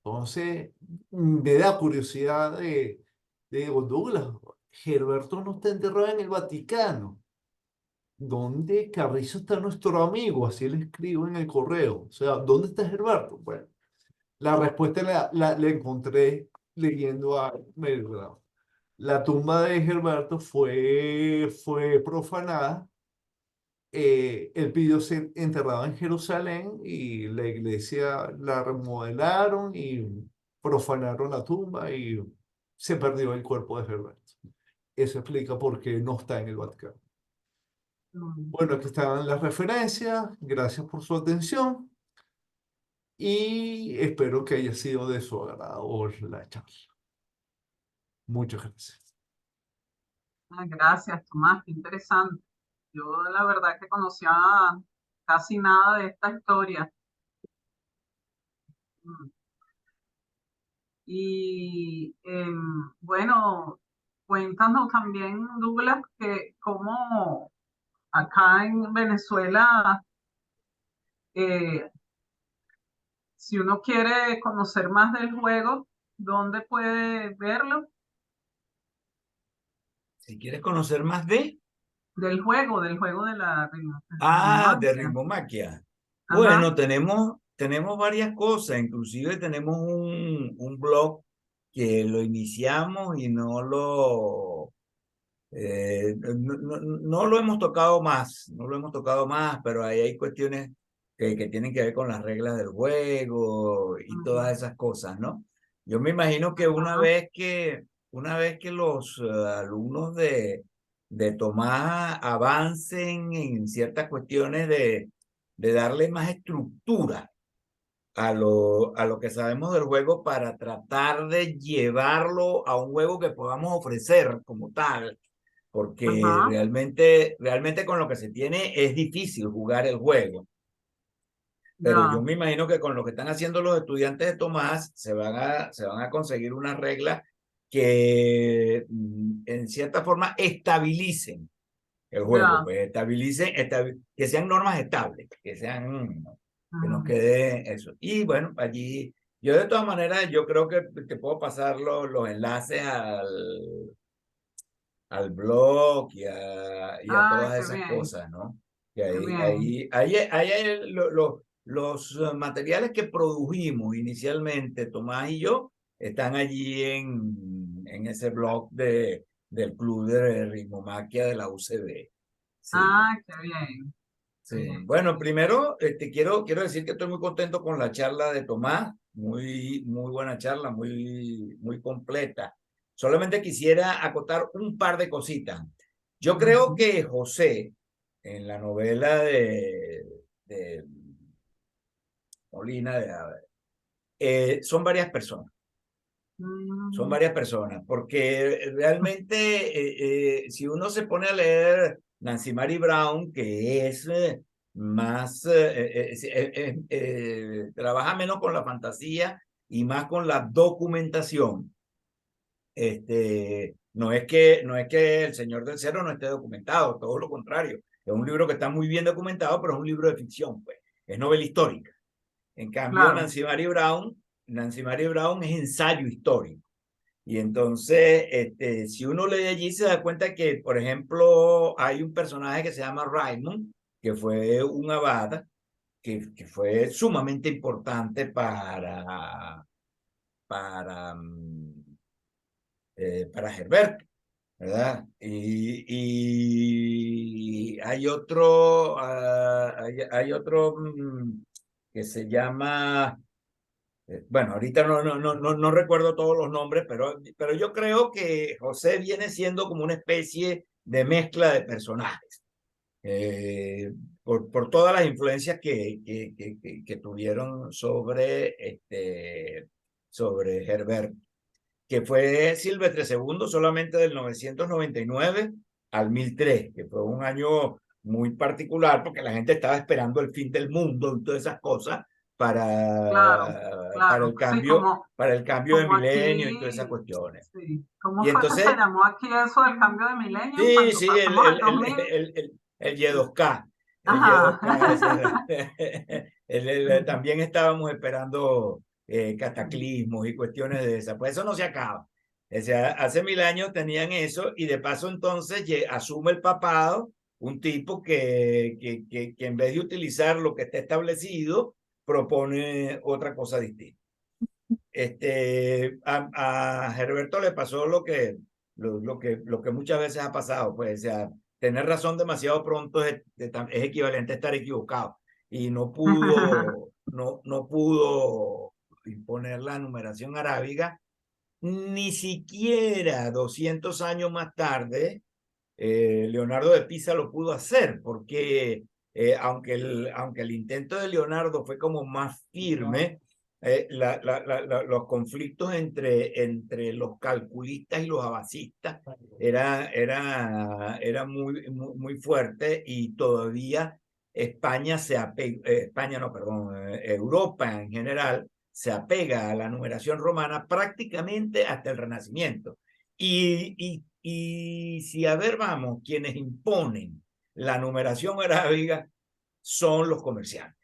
Entonces, me da curiosidad digo, Douglas, Gerberto no está enterrado en el Vaticano. ¿Dónde Carrizo está nuestro amigo? Así le escribo en el correo. O sea, ¿dónde está Gerberto? Bueno, la respuesta la encontré leyendo a Melgrado. La tumba de Gerberto fue profanada. Él pidió ser enterrado en Jerusalén y la iglesia la remodelaron y profanaron la tumba y se perdió el cuerpo de Gerberto. Eso explica por qué no está en el Vaticano. Bueno, aquí están las referencias. Gracias por su atención y espero que haya sido de su agrado la charla. Muchas gracias. Gracias, Tomás, qué interesante. Yo la verdad que conocía casi nada de esta historia. Mm. Y bueno, cuéntanos también, Douglas, que cómo acá en Venezuela, eh, si uno quiere conocer más del juego, ¿dónde puede verlo? Si quieres conocer más de... Del juego de la Ah, de ritmomaquia. ritmomaquia. Ajá, Bueno, tenemos varias cosas, inclusive tenemos un blog que lo iniciamos y no lo hemos tocado más, no lo hemos tocado más, pero ahí hay cuestiones que tienen que ver con las reglas del juego y ujú, todas esas cosas, ¿no? Yo me imagino que ajá, una vez que los alumnos de Tomás avancen en ciertas cuestiones de darle más estructura a lo que sabemos del juego para tratar de llevarlo a un juego que podamos ofrecer como tal, porque ajá, realmente con lo que se tiene es difícil jugar el juego. Pero yo ya, me imagino que con lo que están haciendo los estudiantes de Tomás se van a conseguir unas reglas que en cierta forma estabilicen el juego, ya, pues que sean normas estables, que nos ujú, quede eso. Y bueno, allí, yo de todas maneras, yo creo que te puedo pasar los enlaces al blog y a ay, todas esas cosas, ¿no? Que qué bien, ahí hay los materiales que produjimos inicialmente, Tomás y yo, están allí en ese blog del Club de Ritmomaquia de la UCB. Sí. ay, qué bien, qué Sí, bien. bueno, primero quiero decir que estoy muy contento con la charla de Tomás, muy buena charla, muy completa. Solamente quisiera acotar un par de cositas. Yo creo Ujú, que José, en la novela de Molina, son son mm, varias personas, porque realmente si uno se pone a leer Nancy Mary Brown, que es trabaja menos con la fantasía y más con la documentación. No es que El Señor del Cero no esté documentado, todo lo contrario. Es un libro que está muy bien documentado, pero es un libro de ficción, pues. Es novela histórica. En cambio, claro, Nancy Mary Brown es ensayo histórico. Y entonces, si uno lee allí, se da cuenta que, por ejemplo, hay un personaje que se llama Raymond, que fue un abad, que fue sumamente importante para, mm, para Herbert, ¿verdad? Y hay otro, hay otro que se llama bueno, ahorita no recuerdo todos los nombres, pero yo creo que José viene siendo como una especie de mezcla de personajes, eh, por todas las influencias que tuvieron sobre Herbert, que fue Silvestre II solamente del 999 al 1003, que fue un año muy particular porque la gente estaba esperando el fin del mundo y todas esas cosas claro, claro, sí, para el cambio de como milenio y todas esas aquí, cuestiones. sí, ¿cómo Y fue que se entonces, llamó aquí eso del cambio de milenio sí, cuando sí, pasamos al 2000? el Y2K, el Ajá, Y2K, también estábamos esperando cataclismos y cuestiones de esas, pues eso no se acaba. O sea, hace 1000 años tenían eso y de paso entonces asume el papado un tipo que en vez de utilizar lo que está establecido, propone otra cosa distinta. A Herberto le pasó lo que muchas veces ha pasado, pues, o sea, tener razón demasiado pronto es equivalente a estar equivocado y no pudo imponer la numeración arábiga, ni siquiera 200 años más tarde, Leonardo de Pisa lo pudo hacer, porque aunque el intento de Leonardo fue como más firme, los conflictos entre los calculistas y los abasistas era muy fuerte, y todavía España España no, perdón, Europa en general se apega a la numeración romana prácticamente hasta el Renacimiento. Y si a ver vamos, quienes imponen la numeración arábiga son los comerciantes.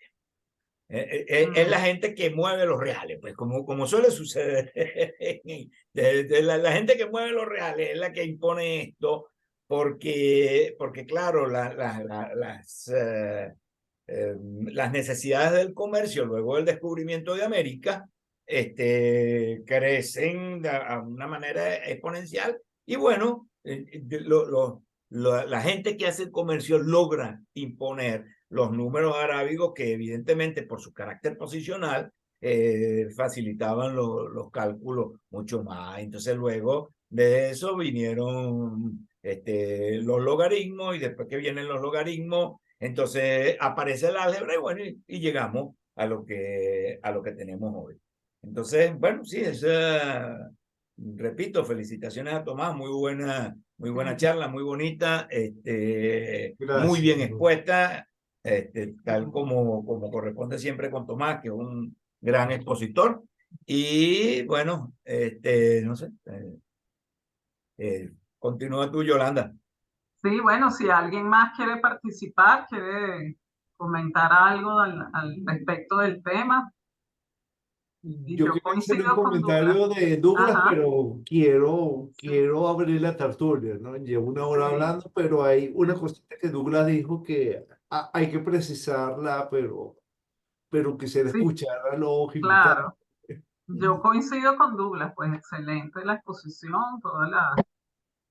Es la gente que mueve los reales, pues como suele suceder. La gente que mueve los reales es la que impone esto, porque claro, las necesidades del comercio luego del descubrimiento de América crecen a una manera exponencial, y bueno, la gente que hace el comercio logra imponer los números arábigos que evidentemente por su carácter posicional facilitaban los cálculos mucho más. Entonces luego de eso vinieron los logaritmos, y después que vienen los logaritmos, entonces aparece el álgebra, y bueno, y llegamos a lo que tenemos hoy. Entonces, bueno, sí, repito, felicitaciones a Tomás, muy buena charla, muy bonita, muy Gracias. bien expuesta, tal como corresponde siempre con Tomás, que es un gran expositor. Y bueno, no sé, continúa tú, Yolanda. Sí, bueno, si alguien más quiere participar, quiere comentar algo al respecto del tema, y Yo yo quería hacer un coincido con Douglas. comentario de Douglas, Ajá, pero sí, quiero abrir la tertulia, ¿no? Llevo una hora sí, hablando, pero hay una sí, cosita que Douglas dijo que hay que precisarla, pero quisiera sí, escuchar a los invitados. claro. Yo coincido con Douglas, pues excelente la exposición,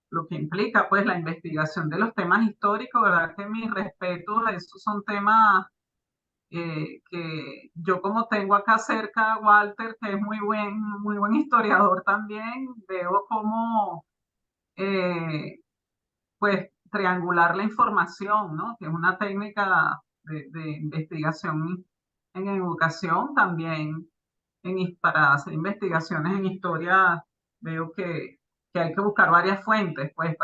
lo que implica pues la investigación de los temas históricos, ¿verdad? Que mis respetos, esos son temas que yo, como tengo acá cerca a Walter, que es muy buen historiador también, veo cómo pues triangular la información, ¿no? Que es una técnica de investigación en educación también, para hacer investigaciones en historia. Veo que hay que buscar varias fuentes, pues,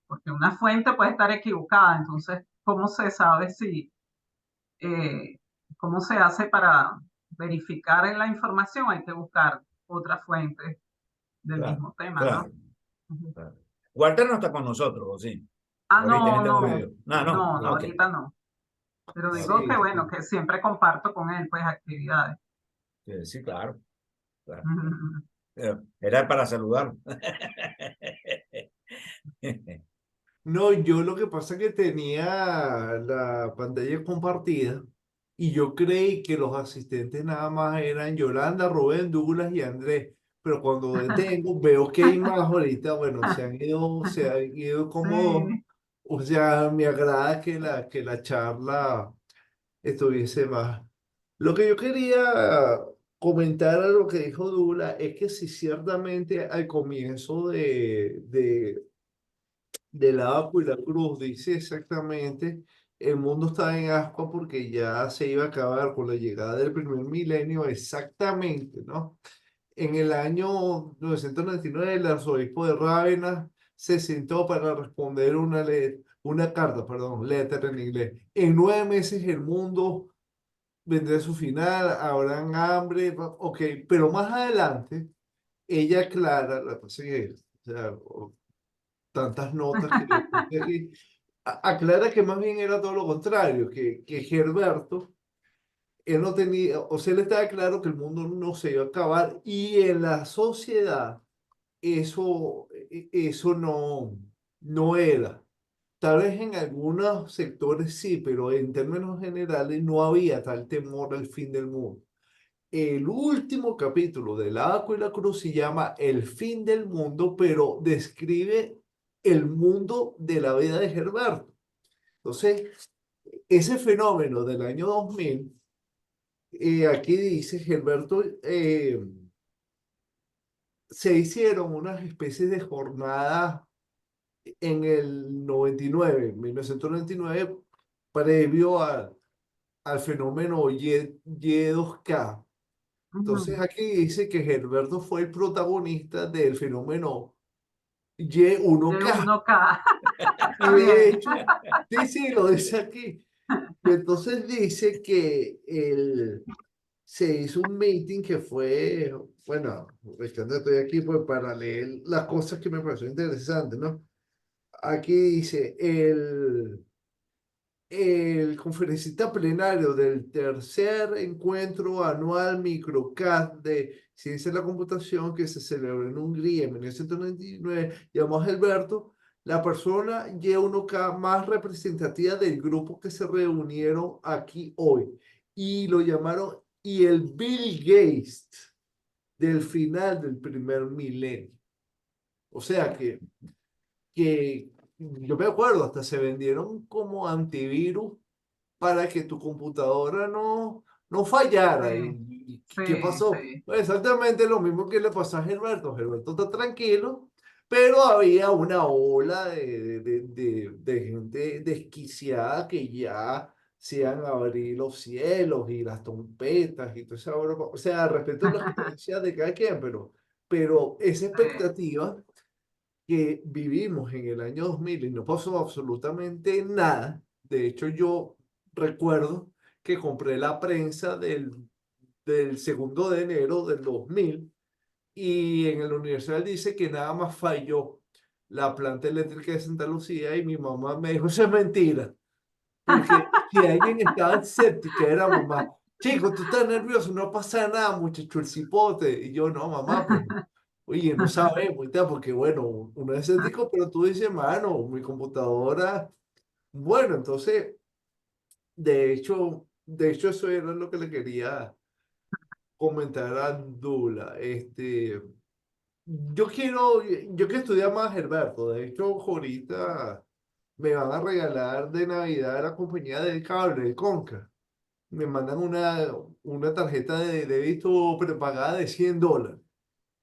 porque una fuente puede estar equivocada. Entonces, ¿cómo se sabe eh, cómo se hace para verificar en la información? Hay que buscar otras fuentes del Claro, mismo tema, ¿no? claro, Ujú. claro. Walter no está con nosotros, ¿o sí? Ah, Ahorita en este no, momento. No, no, ok. ahorita no. Pero Ok. digo que Sí, bueno, sí. que siempre comparto con él, pues, actividades. Sí, sí, claro, claro. Ujú. Pero era para saludar. No, yo lo que pasa es que tenía la pantalla compartida y yo creí que los asistentes nada más eran Yolanda, Rubén, Douglas y Andrés, pero cuando detengo veo que hay más ahorita. Bueno, se han ido como dos. Sí, O sea, me agrada que la charla estuviese más. Lo que yo quería comentar a lo que dijo Douglas es que si ciertamente al comienzo del Abaco y la Cruz dice exactamente, el mundo estaba en ascuas porque ya se iba a acabar con la llegada del primer milenio, exactamente, ¿no? En el año 999, el arzobispo de Rávena se sentó para responder una carta, perdón, letter en inglés. En 9 meses el mundo vendrá a su final, habrán hambre, ok, pero más adelante ella aclara, la cosa es que, o sea, tantas notas que le puse aquí, aclara que más bien era todo lo contrario, que Gerberto, él no tenía, o sea, él estaba claro que el mundo no se iba a acabar, y en la sociedad eso no era. Tal vez en algunos sectores sí, pero en términos generales no había tal temor al fin del mundo. El último capítulo de La Aqua y la Cruz se llama El fin del mundo, pero describe el mundo de la vida de Gerberto. Entonces, ese fenómeno del año 2000, aquí dice Gerberto, se hicieron unas especies de jornadas en el 99, 1999, previo al fenómeno Y2K, Entonces Ujú. aquí dice que Herberto fue el protagonista del fenómeno De Y1K. 1K. Y Está de bien. hecho, sí, sí, lo dice aquí. Y entonces dice que se hizo un meeting que fue, bueno, estoy aquí pues para leer las cosas que me pareció interesantes, ¿no? Aquí dice, el conferencista plenario del tercer encuentro anual Microcast de Ciencia de la Computación que se celebró en Hungría en 1999, llamó a Gilberto la persona Y1K más representativa del grupo que se reunieron aquí hoy. Y lo llamaron y el Bill Gates del final del primer milenio. O sea que yo me acuerdo, hasta se vendieron como antivirus para que tu computadora no fallara. Sí, ¿Y qué sí, pasó? sí, Pues exactamente lo mismo que le pasó a Gilberto. Gilberto está tranquilo, pero había una ola de gente desquiciada que ya se iban a abrir los cielos y las trompetas y todo eso. O sea, respeto las creencias de cada quien, pero esa sí. expectativa que vivimos en el año 2000 y no pasó absolutamente nada. De hecho, yo recuerdo que compré la prensa del 2 de enero del 2000 y en el Universal dice que nada más falló la planta eléctrica de Santa Lucía y mi mamá me dijo, eso es mentira, porque si alguien estaba escéptica era mamá. Chico, tú estás nervioso, no pasa nada, muchacho, el cipote. Y yo, no, mamá, pero oye, no sabemos y tal, porque bueno, uno es escéptico, pero tú dices, mano, mi computadora, bueno, entonces, de hecho, eso era lo que le quería comentar a Dula. Yo quiero estudiar más Herberto. De hecho, ahorita me van a regalar de Navidad la compañía del cable, el Conca. Me mandan una tarjeta de débito prepagada de $100.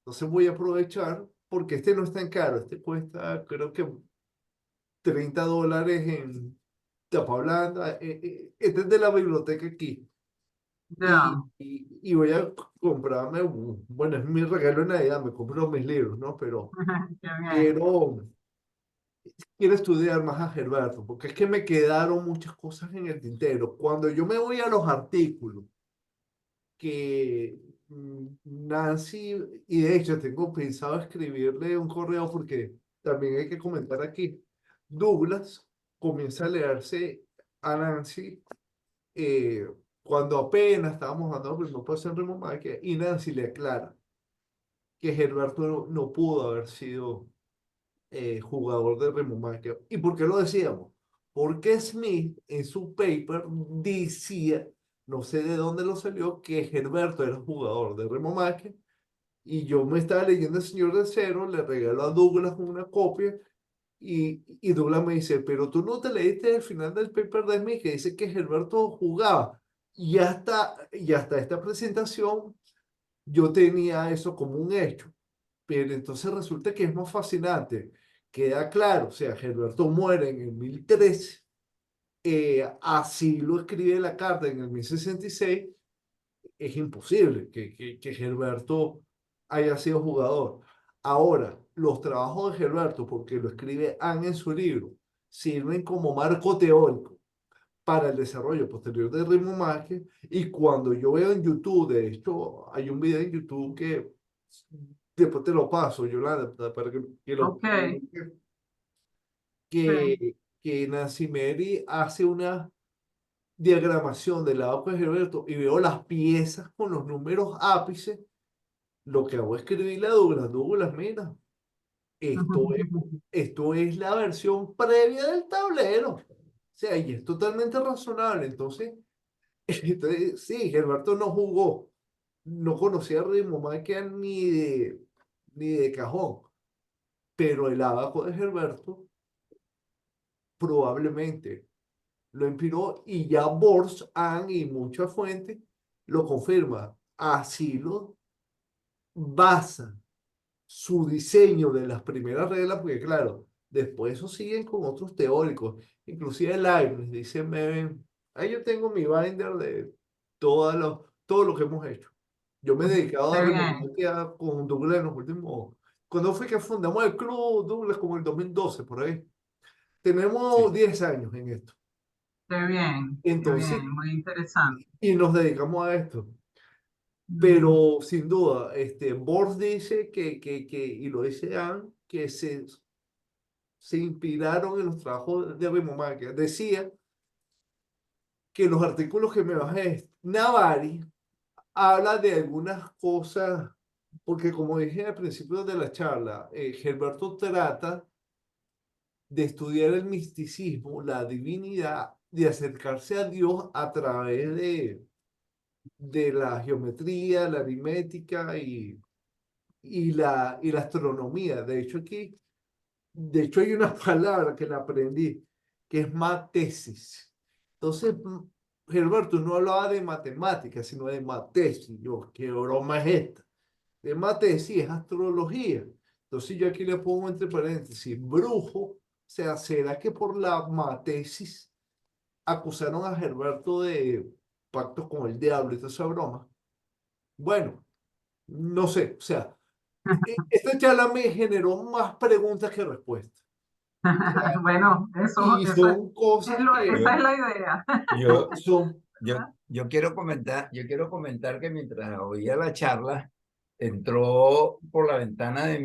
Entonces voy a aprovechar porque este no es tan caro. Este cuesta, creo que $30 en tapa blanda. Este es de la biblioteca aquí. Y, Ya. y, y voy a comprarme, bueno, es mi regalo de Navidad, me compro mis libros, ¿no? Pero Qué bien. quiero, quiero estudiar más a Gerberto, porque es que me quedaron muchas cosas en el tintero. Cuando yo me voy a los artículos que Nancy, y de hecho tengo pensado escribirle un correo porque también hay que comentar aquí, Douglas comienza a leerse a Nancy eh, cuando apenas estábamos dando el primer paso en Remo Márquez y Nancy le aclara que Gerberto no pudo haber sido jugador de Remo Márquez. ¿Y por qué lo decíamos? Porque Smith en su paper decía, no sé de dónde lo salió, que Gerberto era jugador de Remo Márquez y yo me estaba leyendo El Señor del Cero, le regalo a Douglas una copia y Douglas me dice, pero tú no te leíste el final del paper de Smith que dice que Gerberto jugaba. Y hasta esta presentación yo tenía eso como un hecho. Pero entonces resulta que es más fascinante. Queda claro, o sea, Gerberto muere en el 1013, así lo escribe la carta en el 1066, es imposible que Gerberto haya sido jugador. Ahora, los trabajos de Gerberto, porque lo escribe Anne en su libro, sirven como marco teórico para el desarrollo posterior del ritmo mágico. Y cuando yo veo en YouTube, de hecho, hay un video en YouTube que después te lo paso, Yolanda, para que lo Ok, sí. que Nancy Mary hace una diagramación del lado de Gerberto y veo las piezas con los números ápices, lo que hago es escribirle a Douglas, Douglas, mira, esto es, esto es la versión previa del tablero. O sea, y es totalmente razonable. Entonces, sí, Gerberto no jugó, no conocía a Ritmo Máquina ni de cajón, pero el abaco de Gerberto probablemente lo inspiró y ya Bors, Ann y muchas fuentes lo confirman. Así lo basa su diseño de las primeras reglas, porque claro, después eso siguen con otros teóricos, inclusive Leibniz, dice Meven, ahí yo tengo mi binder de todo lo que hemos hecho. Yo me he dedicado a Qué dar bien. con Douglas en los últimos... ¿Cuándo fue que fundamos el club, Douglas? Como en el 2012, por ahí. Tenemos Sí. 10 años en esto. Qué Entonces, bien, muy interesante. y nos dedicamos a esto. Mm. Pero sin duda, Bors dice y lo dice Anne, que se inspiraron en los trabajos de Remo Macchia. Decía que los artículos que me bajé, Navari habla de algunas cosas, porque como dije al principio de la charla, Gilberto trata de estudiar el misticismo, la divinidad, de acercarse a Dios a través de la geometría, la aritmética y la astronomía. De hecho hay una palabra que la aprendí, que es matesis. Entonces, Gilberto no hablaba de matemáticas, sino de matesis. Yo, ¿qué broma es esta? De matesis es astrología. Entonces yo aquí le pongo entre paréntesis, brujo. O sea, ¿será que por la matesis acusaron a Gilberto de pactos con el diablo y toda esa broma? Bueno, no sé, o sea, esta charla me generó más preguntas que respuestas. Bueno, Y son cosas esa Yo, es la idea. yo, son, yo quiero comentar que mientras oía la charla, entró por la ventana de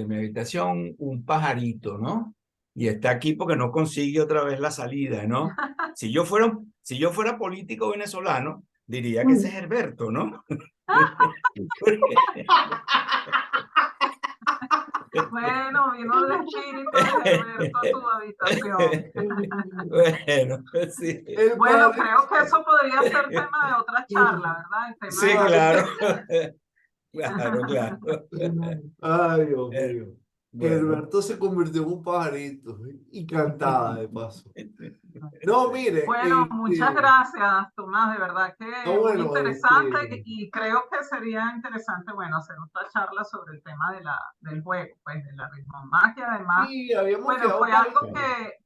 mi habitación un pajarito, ¿no? Y está aquí porque no consigue otra vez la salida, ¿no? Si yo fuera político venezolano, diría que ese es Herberto, ¿no? Bueno, vino el espíritu de Gilberto a tu habitación. Bueno, sí. el Bueno, padre. creo que eso podría ser tema de otra charla, ¿verdad? El tema Sí, de claro. Claro, claro. Ay, Dios Eh, mío. Bueno. Gilberto se convirtió en un pajarito y cantaba de paso. No, mire, Bueno, muchas gracias, Tomás, de verdad no, que muy bueno, interesante y creo que sería interesante, bueno, hacer otra charla sobre el tema del juego, pues de la ritmomagia, además. sí, habíamos Bueno, quedado fue para... algo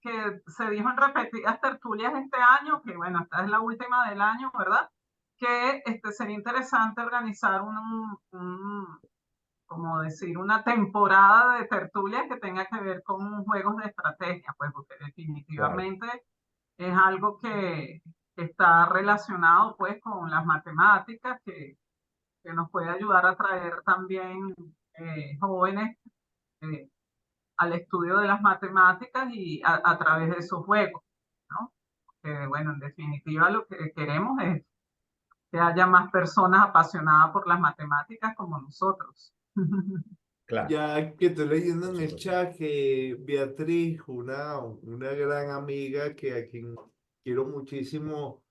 que se dijo en repetidas tertulias este año, que bueno, esta es la última del año, ¿verdad? Que sería interesante organizar como decir, una temporada de tertulias que tenga que ver con juegos de estrategia, pues porque Claro, definitivamente es algo que está relacionado pues con las matemáticas, que nos puede ayudar a atraer también jóvenes eh, al estudio de las matemáticas y a través de esos juegos, ¿no? Que bueno, en definitiva lo que queremos es que haya más personas apasionadas por las matemáticas como nosotros. claro, Ya que estoy leyendo por en el supuesto. chat que Beatriz, una gran amiga que a quien quiero muchísimo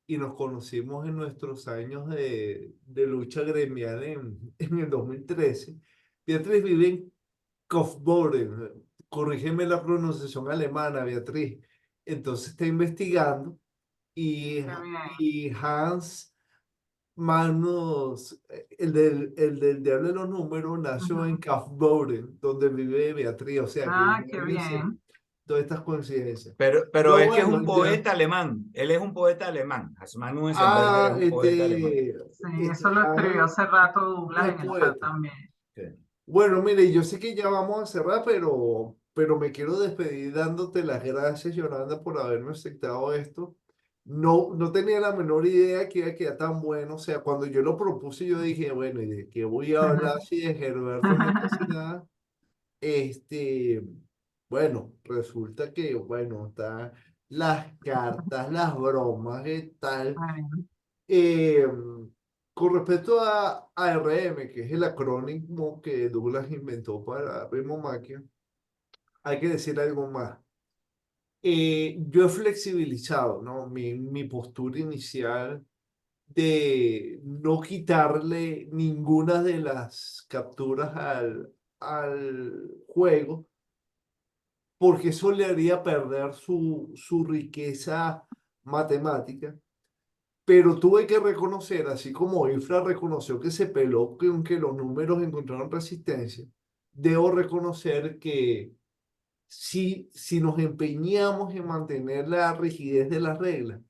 y nos conocimos en nuestros años de lucha gremial en el 2013. Beatriz vive en Kaufbeuren, corrígeme la pronunciación alemana, Beatriz. Entonces está investigando y, Qué bien. y Hans Magnus, el del Diablo de los Números, nació en Ujú. Kaufbeuren, donde vive Beatriz. O sea que Ah, qué imagínense bien. todas estas coincidencias. Pero Yo, es que es bueno, un ya. poeta alemán. Él es un poeta alemán. Hassan Enzensberger es Ah, un poeta alemán. Sí, eso lo escribió Hans hace rato Douglas es en el chat poeta. también. Sí. Bueno, mire, yo sé que ya vamos a cerrar, pero me quiero despedir dándote las gracias, Yolanda, por haberme aceptado esto. No tenía la menor idea que iba a quedar tan bueno. O sea, cuando yo lo propuse, yo dije, bueno, ¿y de qué voy a hablar si de Gerberto no casi nada? Este, bueno, resulta que, bueno, están las cartas, las bromas y tal. Bueno, Eh, con respecto a ARM, que es el acrónimo que Douglas inventó para Remo Macchia, hay que decir algo más. Yo he flexibilizado, ¿no? Mi postura inicial de no quitarle ninguna de las capturas al juego, porque eso le haría perder su riqueza matemática. Pero tuve que reconocer, así como Infra reconoció que se peló con que los números encontraron resistencia, debo reconocer que si nos empeñamos en mantener la rigidez de las reglas,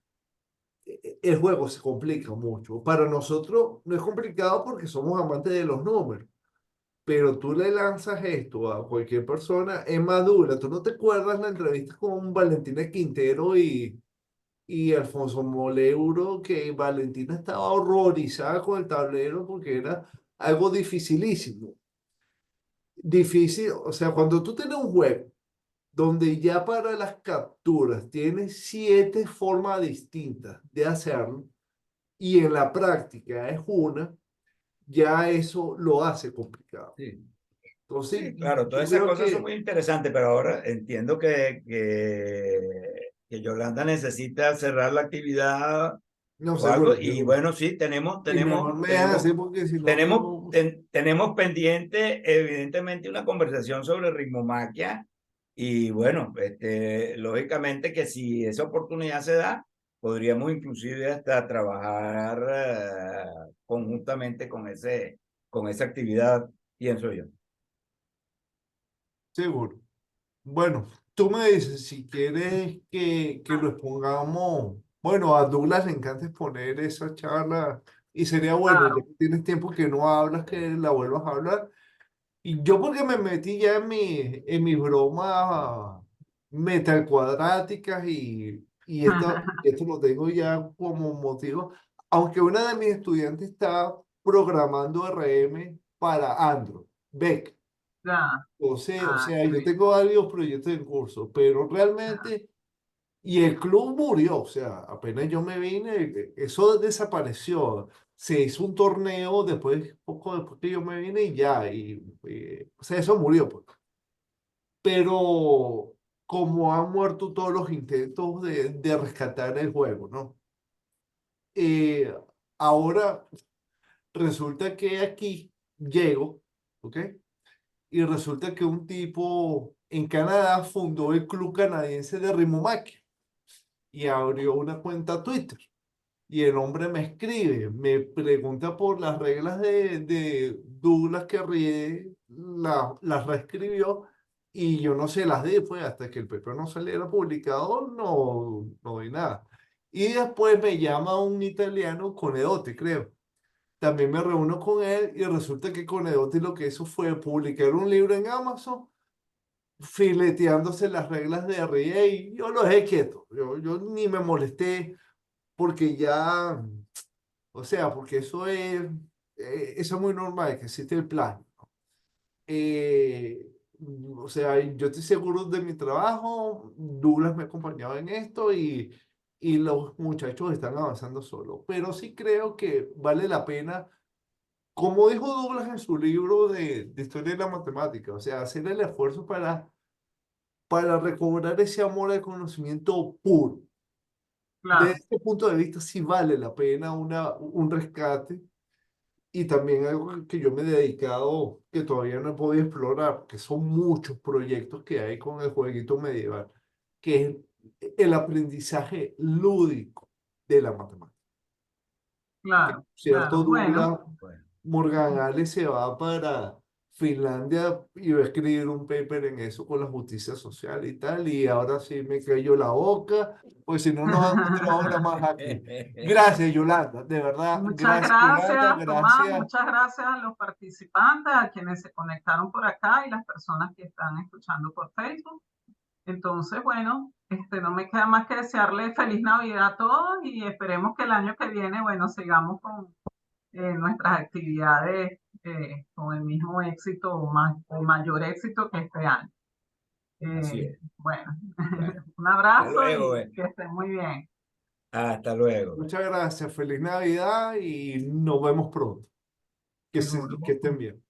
el juego se complica mucho. Para nosotros no es complicado porque somos amantes de los números, pero tú le lanzas esto a cualquier persona, es más dura. ¿Tú no te acuerdas la entrevista con Valentina Quintero y Alfonso Moleuro, que Valentina estaba horrorizada con el tablero porque era algo dificilísimo? Difícil, o sea, cuando tú tienes un juego donde ya para las capturas tienes 7 formas distintas de hacerlo y en la práctica es una, ya eso lo hace complicado. Sí. Entonces, Sí, claro, yo todas esas creo cosas son que muy interesantes, pero ahora entiendo que Yolanda necesita cerrar la actividad no, o algo. seguro, Y seguro. bueno, sí, Y mejor me dejas así porque si no, no. tenemos pendiente, evidentemente, una conversación sobre ritmomaquia. Y bueno, lógicamente que si esa oportunidad se da, podríamos inclusive hasta trabajar conjuntamente con esa actividad, pienso yo. Seguro. Bueno, tú me dices si quieres que lo expongamos. Bueno, a Douglas le encanta exponer esa charla y sería bueno, ya Claro. que tienes tiempo que no hablas, que la vuelvas a hablar. Y yo porque me metí ya en mis bromas metacuadráticas y esto lo tengo ya como motivo, aunque una de mis estudiantes está programando RM para Android, Beck. Ya. O Ah, sea, qué yo bien. tengo varios proyectos en curso, pero Ah, realmente, y el club murió, o sea, apenas yo me vine, eso desapareció. Se hizo un torneo después, poco después que yo me vine y ya, o sea, eso murió, pues. Pero como han muerto todos los intentos de rescatar el juego, ¿no? Eh, ahora resulta que aquí llego, ¿ok? Y resulta que un tipo en Canadá fundó el Club Canadiense de Ritmomaquia y abrió una cuenta Twitter. Y el hombre me escribe, me pregunta por las reglas de Douglas Carrier, las reescribió y yo no se las di, pues hasta que el paper no saliera publicado, no di nada. Y después me llama un italiano, Conedote, creo. También me reúno con él y resulta que Conedote lo que hizo fue publicar un libro en Amazon fileteándose las reglas de RIA y yo lo dejé quieto. Yo ni me molesté porque ya, o sea, porque eso es muy normal, que existe el plan. Eh, o sea, yo estoy seguro de mi trabajo, Douglas me ha acompañado en esto y los muchachos están avanzando solo. Pero sí creo que vale la pena, como dijo Douglas en su libro de Historia de la Matemática, o sea, hacer el esfuerzo para recobrar ese amor al conocimiento puro. Desde claro. este punto de vista, sí vale la pena un rescate y también algo que yo me he dedicado, que todavía no he podido explorar, que son muchos proyectos que hay con el jueguito medieval, que es el aprendizaje lúdico de la matemática. Que, Claro, cierto, claro. Bueno, Douglas Morgan Ale se va para Finlandia y va a escribir un paper en eso con la justicia social y tal, y ahora sí me cayó la boca, pues si no nos dan otra hora más aquí. Gracias, Yolanda, de verdad, muchas gracias, Yolanda, gracias, Tomás. gracias. Muchas gracias a los participantes, a quienes se conectaron por acá y las personas que están escuchando por Facebook. Entonces, bueno, no me queda más que desearle feliz Navidad a todos y esperemos que el año que viene, bueno, sigamos con nuestras actividades con el mismo éxito o mayor éxito que este año. Así es. Bueno, Bueno, un hasta abrazo luego. y que estén muy bien. Hasta luego. Muchas gracias, feliz Navidad y nos vemos pronto. Que Seguro. estén bien.